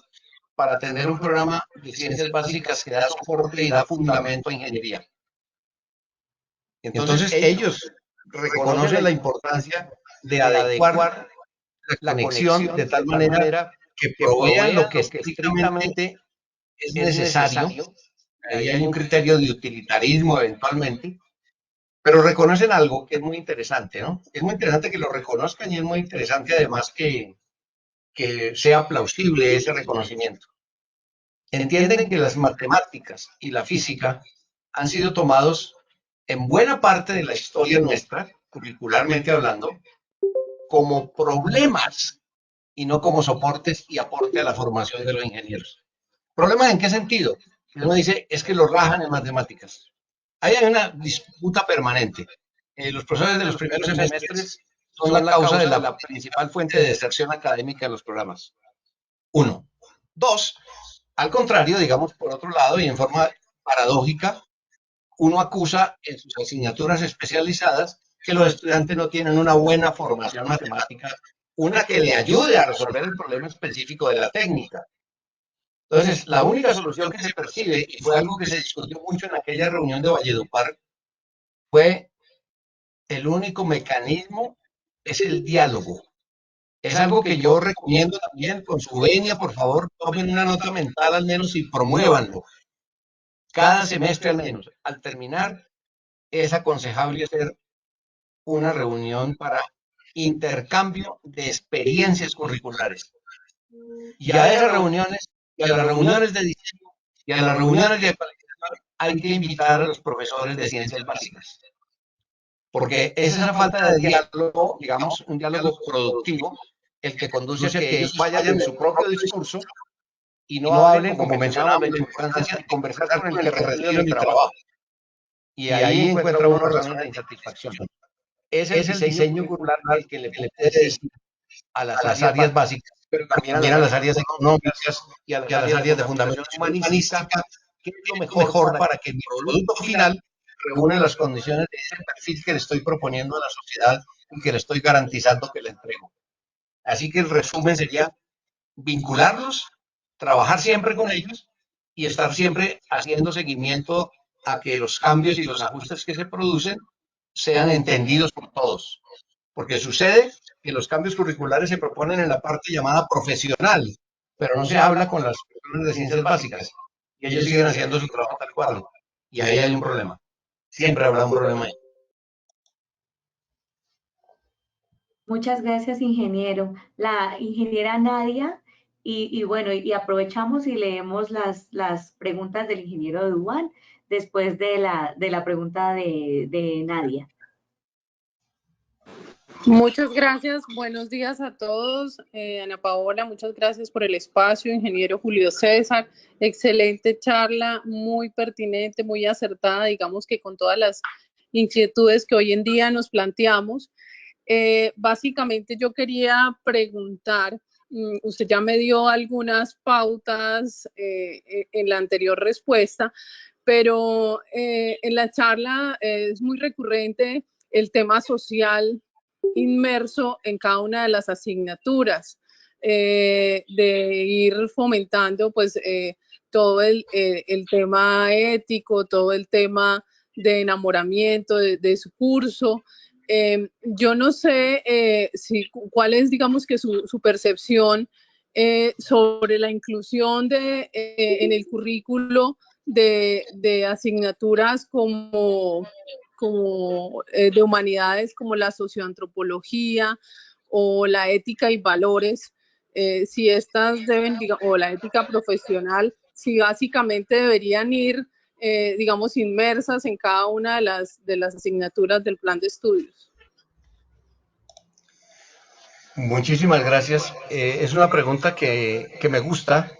para tener un programa de ciencias básicas que da soporte y da fundamento a ingeniería. Entonces, ellos reconocen la importancia de adecuar la conexión de tal manera que provean lo que estrictamente es necesario. Ahí hay un criterio de utilitarismo eventualmente, pero reconocen algo que es muy interesante, ¿no? Es muy interesante que lo reconozcan y es muy interesante además que sea plausible ese reconocimiento. Entienden que las matemáticas y la física han sido tomados en buena parte de la historia nuestra, curricularmente hablando, como problemas y no como soportes y aporte a la formación de los ingenieros. ¿Problemas en qué sentido? Uno dice, es que los rajan en matemáticas. Ahí hay una disputa permanente. Los profesores de los primeros semestres son la causa de la principal fuente de deserción académica de los programas. Uno. Dos, al contrario, digamos, por otro lado, y en forma paradójica, uno acusa en sus asignaturas especializadas que los estudiantes no tienen una buena formación matemática, una que le ayude a resolver el problema específico de la técnica. Entonces, la única solución que se percibe, y fue algo que se discutió mucho en aquella reunión de Valledupar, fue el único mecanismo es el diálogo. Es algo que yo recomiendo también con su venia, por favor, tomen una nota mental al menos y promuévanlo. Cada semestre al menos. Al terminar, es aconsejable hacer una reunión para intercambio de experiencias curriculares. Y a esas reuniones, y a las reuniones de diseño, y a las reuniones de actualización, hay que invitar a los profesores de ciencias básicas. Porque es esa falta de diálogo, digamos, un diálogo productivo, el que conduce a que ellos vayan en su propio discurso y no hablen, como mencionábamos, la importancia de conversar con el que recibe mi trabajo. Y ahí encuentra uno razones de insatisfacción. Es el diseño curricular el que le puede decir a las áreas básicas, pero también a las áreas económicas y a las áreas de fundamentación humanística, qué es lo mejor para que mi producto final reúne las condiciones de ese perfil que le estoy proponiendo a la sociedad y que le estoy garantizando que le entrego. Así que el resumen sería vincularlos, trabajar siempre con ellos y estar siempre haciendo seguimiento a que los cambios y los ajustes que se producen sean entendidos por todos. Porque sucede que los cambios curriculares se proponen en la parte llamada profesional, pero no se habla con las personas de ciencias básicas y ellos siguen haciendo su trabajo tal cual. Y ahí hay un problema. Siempre habrá un problema ahí. Muchas gracias, ingeniero. La ingeniera Nadia, y bueno, y aprovechamos y leemos las preguntas del ingeniero Duan después de la pregunta de Nadia. Muchas gracias, buenos días a todos. Ana Paola, muchas gracias por el espacio. Ingeniero Julio César, excelente charla, muy pertinente, muy acertada, digamos que con todas las inquietudes que hoy en día nos planteamos. Básicamente yo quería preguntar, usted ya me dio algunas pautas en la anterior respuesta, pero en la charla es muy recurrente el tema social inmerso en cada una de las asignaturas, de ir fomentando pues todo el tema ético, todo el tema de enamoramiento de su curso. Yo no sé cuál es, digamos, que su percepción sobre la inclusión en el currículo de asignaturas como de humanidades como la socioantropología o la ética y valores, si estas deben, o la ética profesional, si básicamente deberían ir, digamos, inmersas en cada una de las asignaturas del plan de estudios. Muchísimas gracias. Es una pregunta que me gusta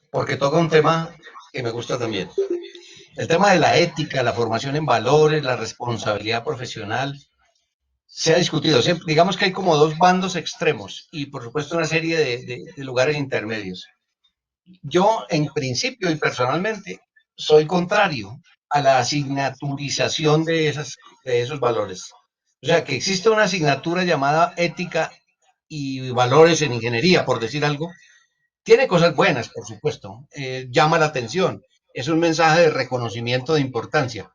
porque toca un tema que me gusta también. El tema de la ética, la formación en valores, la responsabilidad profesional, se ha discutido. Siempre, digamos que hay como dos bandos extremos y por supuesto una serie de lugares intermedios. Yo, en principio y personalmente, soy contrario a la asignaturización de esos valores. O sea, que existe una asignatura llamada ética y valores en ingeniería, por decir algo, tiene cosas buenas, por supuesto, llama la atención, es un mensaje de reconocimiento de importancia,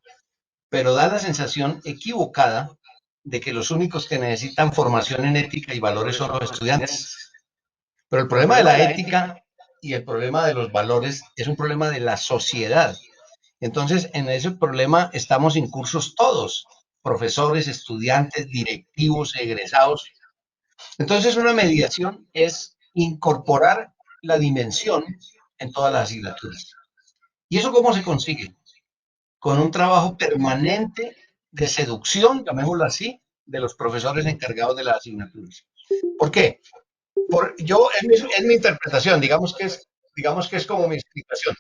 pero da la sensación equivocada de que los únicos que necesitan formación en ética y valores son los estudiantes. Pero el problema de la ética y el problema de los valores es un problema de la sociedad. Entonces, en ese problema estamos incursos todos, profesores, estudiantes, directivos, egresados. Entonces, una mediación es incorporar la dimensión en todas las asignaturas. ¿Y eso cómo se consigue? Con un trabajo permanente de seducción, llamémoslo así, de los profesores encargados de las asignaturas. ¿Por qué? Es mi interpretación, digamos que es como mi explicación.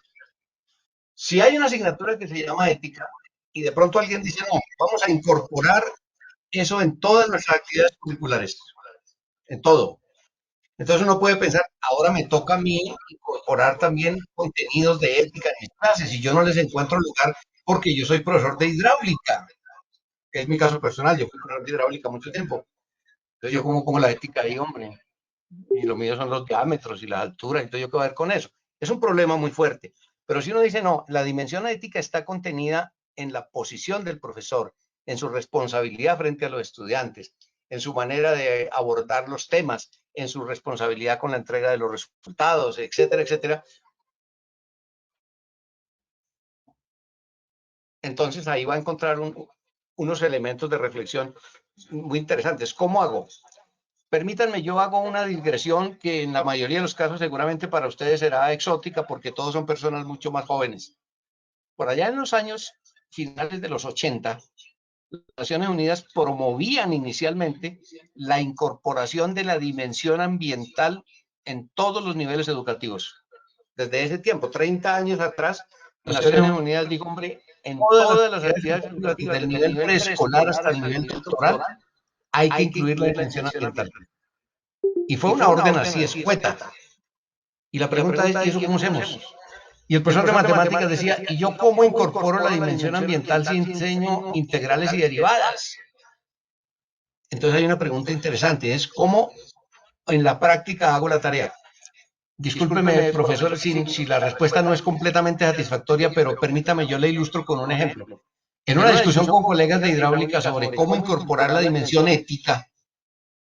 Si hay una asignatura que se llama ética y de pronto alguien dice, no, vamos a incorporar eso en todas nuestras actividades curriculares, en todo. Entonces uno puede pensar, ahora me toca a mí incorporar también contenidos de ética en mis clases y yo no les encuentro lugar porque yo soy profesor de hidráulica, que es mi caso personal, yo fui profesor de hidráulica mucho tiempo. Entonces yo como la ética ahí, hombre, y lo mío son los diámetros y las alturas, entonces yo qué voy a ver con eso. Es un problema muy fuerte, pero si uno dice, no, la dimensión ética está contenida en la posición del profesor, en su responsabilidad frente a los estudiantes, en su manera de abordar los temas, en su responsabilidad con la entrega de los resultados, etcétera, etcétera. Entonces ahí va a encontrar unos elementos de reflexión muy interesantes. ¿Cómo hago? Permítanme, yo hago una digresión que en la mayoría de los casos seguramente para ustedes será exótica porque todos son personas mucho más jóvenes. Por allá en los años finales de los 80, las Naciones Unidas promovían inicialmente la incorporación de la dimensión ambiental en todos los niveles educativos. Desde ese tiempo, 30 años atrás, las Naciones Unidas dijo, hombre, en todas las actividades educativas, del nivel preescolar hasta el nivel doctoral, hay que incluir la dimensión ambiental. Y fue una orden así escueta. Y la pregunta es, ¿y eso cómo hacemos? Y el profesor de matemáticas decía, ¿y yo cómo incorporo la dimensión ambiental si enseño integrales y derivadas? Entonces hay una pregunta interesante, es ¿cómo en la práctica hago la tarea? Discúlpeme, profesor, si la respuesta no es completamente satisfactoria, pero permítame, yo le ilustro con un ejemplo. En una discusión con colegas de hidráulica sobre cómo incorporar la dimensión ética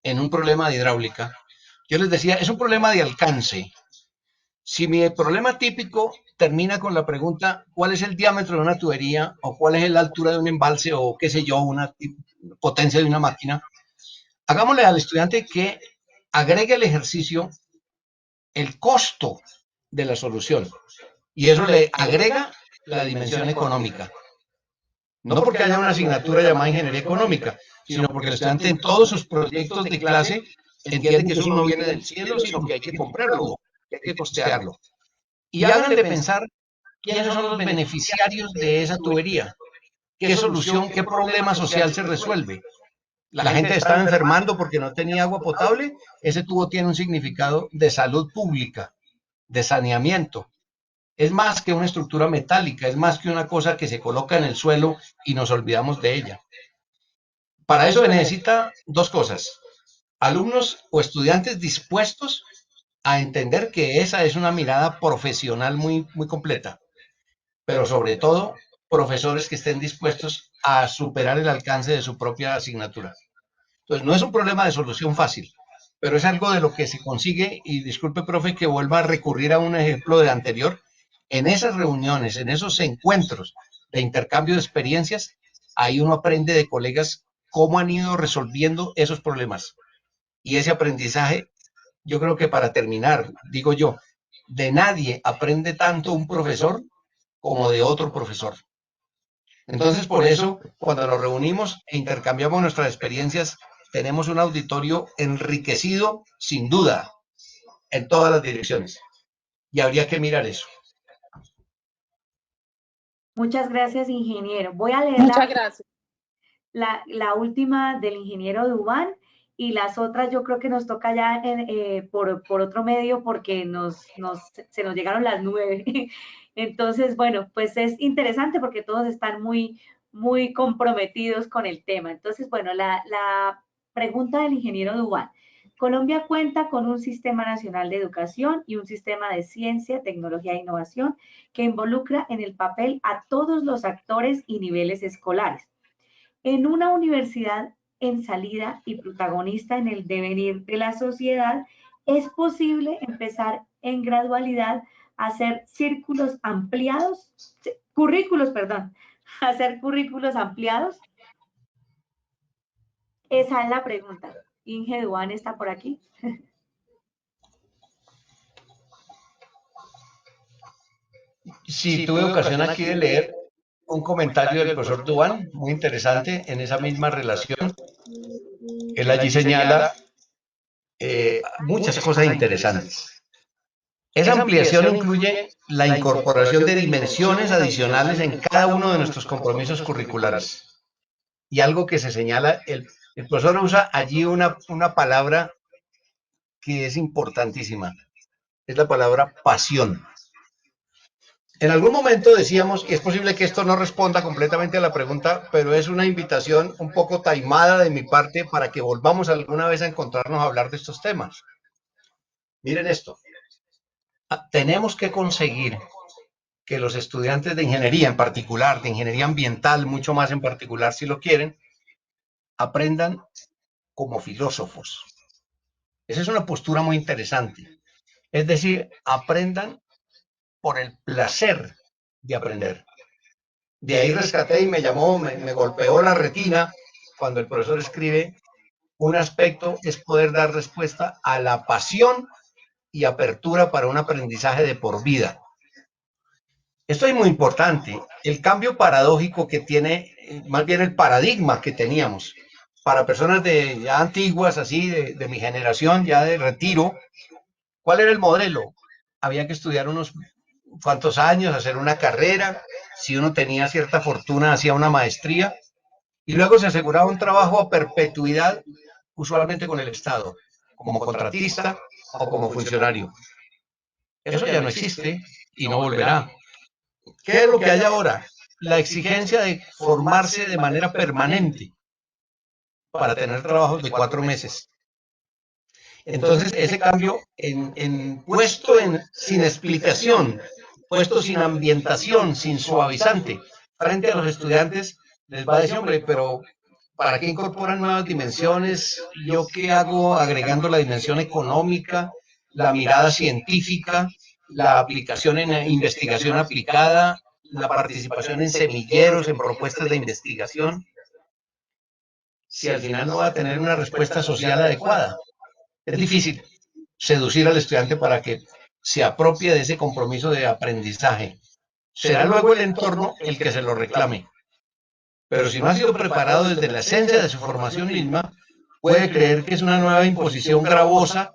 en un problema de hidráulica, yo les decía, es un problema de alcance. Si mi problema típico termina con la pregunta, ¿cuál es el diámetro de una tubería? ¿O cuál es la altura de un embalse? ¿O qué sé yo, una potencia de una máquina? Hagámosle al estudiante que agregue al ejercicio el costo de la solución. Y eso le agrega la dimensión económica. No porque haya una asignatura llamada ingeniería económica, sino porque el estudiante en todos sus proyectos de clase entiende que eso no viene del cielo, sino que hay que comprarlo, que hay que costearlo. Y hagan de pensar quiénes son los beneficiarios de esa tubería, qué solución, qué problema social se resuelve. La gente estaba enfermando porque no tenía agua potable, ese tubo tiene un significado de salud pública, de saneamiento. Es más que una estructura metálica, es más que una cosa que se coloca en el suelo y nos olvidamos de ella. Para eso se necesita dos cosas, alumnos o estudiantes dispuestos a entender que esa es una mirada profesional muy, muy completa, pero sobre todo profesores que estén dispuestos a superar el alcance de su propia asignatura. Entonces, no es un problema de solución fácil, pero es algo de lo que se consigue, y disculpe, profe, que vuelva a recurrir a un ejemplo de anterior, en esas reuniones, en esos encuentros de intercambio de experiencias, ahí uno aprende de colegas cómo han ido resolviendo esos problemas. Y ese aprendizaje yo creo que para terminar, digo yo, de nadie aprende tanto un profesor como de otro profesor. Entonces, por eso, cuando nos reunimos e intercambiamos nuestras experiencias, tenemos un auditorio enriquecido, sin duda, en todas las direcciones. Y habría que mirar eso. Muchas gracias, ingeniero. Voy a leer Muchas gracias. la última del ingeniero Dubán y las otras yo creo que nos toca ya por otro medio porque se nos llegaron las 9. Entonces, bueno, pues es interesante porque todos están muy comprometidos con el tema. Entonces, bueno, la pregunta del ingeniero Dubán. Colombia cuenta con un sistema nacional de educación y un sistema de ciencia, tecnología e innovación que involucra en el papel a todos los actores y niveles escolares. En una universidad en salida y protagonista en el devenir de la sociedad, es posible empezar en gradualidad a hacer hacer currículos ampliados. Esa es la pregunta. Inge Duan está por aquí. Sí, tuve ocasión aquí de leer un comentario del profesor Duan, muy interesante, en esa misma relación. Él allí señala muchas cosas interesantes. Esa ampliación incluye la incorporación de dimensiones adicionales en cada uno de nuestros compromisos curriculares. Y algo que se señala, el profesor usa allí una palabra que es importantísima, es la palabra pasión. En algún momento decíamos, y es posible que esto no responda completamente a la pregunta, pero es una invitación un poco taimada de mi parte para que volvamos alguna vez a encontrarnos a hablar de estos temas. Miren esto, tenemos que conseguir que los estudiantes de ingeniería en particular, de ingeniería ambiental mucho más en particular si lo quieren, aprendan como filósofos. Esa es una postura muy interesante. Es decir, aprendan por el placer de aprender. De ahí rescaté y me golpeó la retina cuando el profesor escribe, un aspecto es poder dar respuesta a la pasión y apertura para un aprendizaje de por vida. Esto es muy importante. El cambio paradójico que tiene, más bien el paradigma que teníamos para personas de ya antiguas, así, de mi generación, ya de retiro, ¿cuál era el modelo? Había que estudiar unos cuantos años, hacer una carrera, si uno tenía cierta fortuna, hacía una maestría, y luego se aseguraba un trabajo a perpetuidad, usualmente con el Estado, como contratista o como funcionario. Eso ya no existe y no volverá. ¿Qué es lo que hay ahora? La exigencia de formarse de manera permanente para tener trabajos de 4 meses. Entonces, ese cambio puesto sin explicación, puesto sin ambientación, sin suavizante, frente a los estudiantes, les va a decir, hombre, pero ¿para qué incorporan nuevas dimensiones? ¿Yo qué hago agregando la dimensión económica, la mirada científica, la aplicación en investigación aplicada, la participación en semilleros, en propuestas de investigación? Si al final no va a tener una respuesta social adecuada. Es difícil seducir al estudiante para que se apropie de ese compromiso de aprendizaje. Será luego el entorno el que se lo reclame. Pero si no ha sido preparado desde la esencia de su formación misma, puede creer que es una nueva imposición gravosa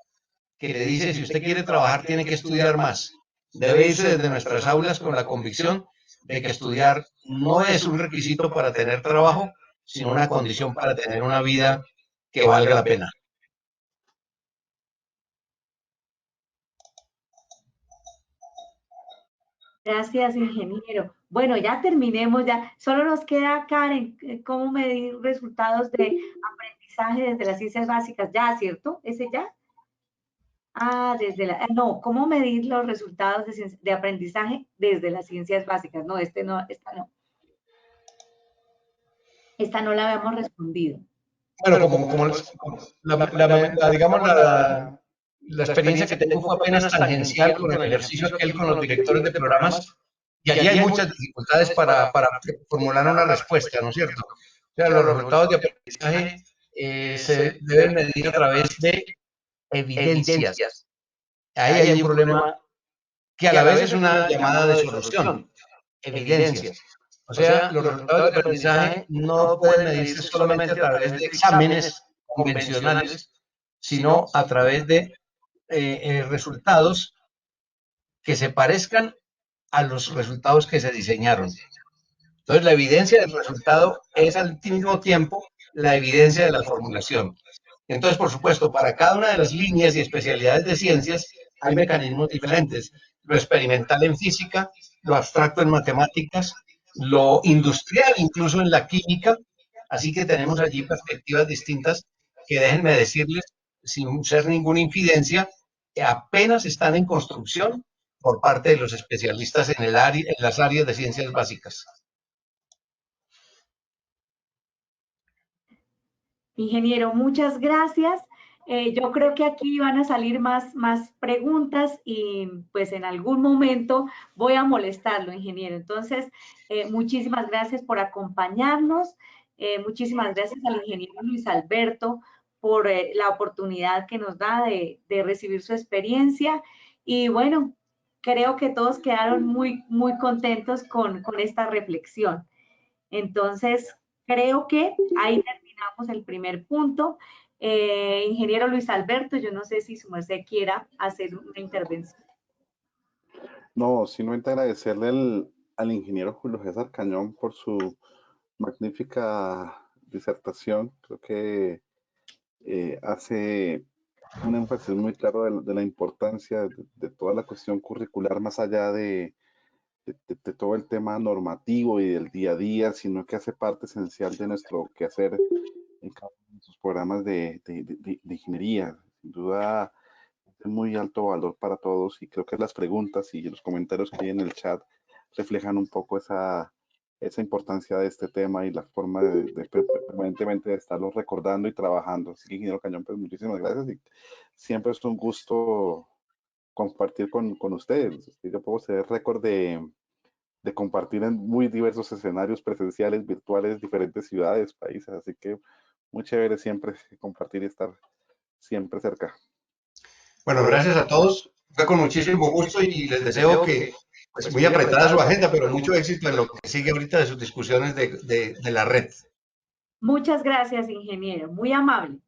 que le dice si usted quiere trabajar tiene que estudiar más. Debe irse desde nuestras aulas con la convicción de que estudiar no es un requisito para tener trabajo, sino una condición para tener una vida que valga la pena. Gracias, ingeniero. Bueno, ya terminemos, ya. Solo nos queda, Karen, cómo medir resultados de aprendizaje desde las ciencias básicas. Ya, ¿cierto? ¿Ese ya? Ah, no, ¿cómo medir los resultados de aprendizaje desde las ciencias básicas? No, no, esta no. Esta no la habíamos respondido. Bueno, digamos, la experiencia que tengo fue apenas tangencial con el ejercicio aquel con los directores de programas, y allí hay muchas dificultades para formular una respuesta, ¿no es cierto? O sea, los resultados de aprendizaje se deben medir a través de evidencias. Ahí hay un problema que a la vez es una llamada de solución, evidencias. O sea, los resultados de aprendizaje no pueden medirse solamente a través de exámenes convencionales, sino a través de resultados que se parezcan a los resultados que se diseñaron. Entonces, la evidencia del resultado es al mismo tiempo la evidencia de la formulación. Entonces, por supuesto, para cada una de las líneas y especialidades de ciencias hay mecanismos diferentes. Lo experimental en física, lo abstracto en matemáticas, lo industrial incluso en la química. Así que tenemos allí perspectivas distintas que déjenme decirles, sin ser ninguna infidencia, que apenas están en construcción por parte de los especialistas en las áreas de ciencias básicas. Ingeniero, muchas gracias. Yo creo que aquí van a salir más preguntas y pues en algún momento voy a molestarlo, ingeniero. Entonces, muchísimas gracias por acompañarnos. Muchísimas gracias al ingeniero Luis Alberto por la oportunidad que nos da de recibir su experiencia. Y bueno, creo que todos quedaron muy contentos con esta reflexión. Entonces, creo que ahí terminamos el primer punto. Ingeniero Luis Alberto, yo no sé si su merced quiera hacer una intervención. No, simplemente agradecerle al ingeniero Julio César Cañón por su magnífica disertación. Creo que hace un énfasis muy claro de la importancia de toda la cuestión curricular, más allá de todo el tema normativo y del día a día, sino que hace parte esencial de nuestro quehacer en cada uno de nuestros programas de ingeniería. Sin duda, de muy alto valor para todos y creo que las preguntas y los comentarios que hay en el chat reflejan un poco esa importancia de este tema y la forma de permanentemente de estarlo recordando y trabajando. Así que, ingeniero Cañón, pues muchísimas gracias y siempre es un gusto compartir con ustedes. Yo puedo ser récord de compartir en muy diversos escenarios presenciales, virtuales, diferentes ciudades, países, así que muy chévere siempre compartir y estar siempre cerca. Bueno, gracias a todos. Fue con muchísimo gusto y les deseo que, pues muy apretada su agenda, pero mucho éxito en lo que sigue ahorita de sus discusiones de la red. Muchas gracias, ingeniero. Muy amable.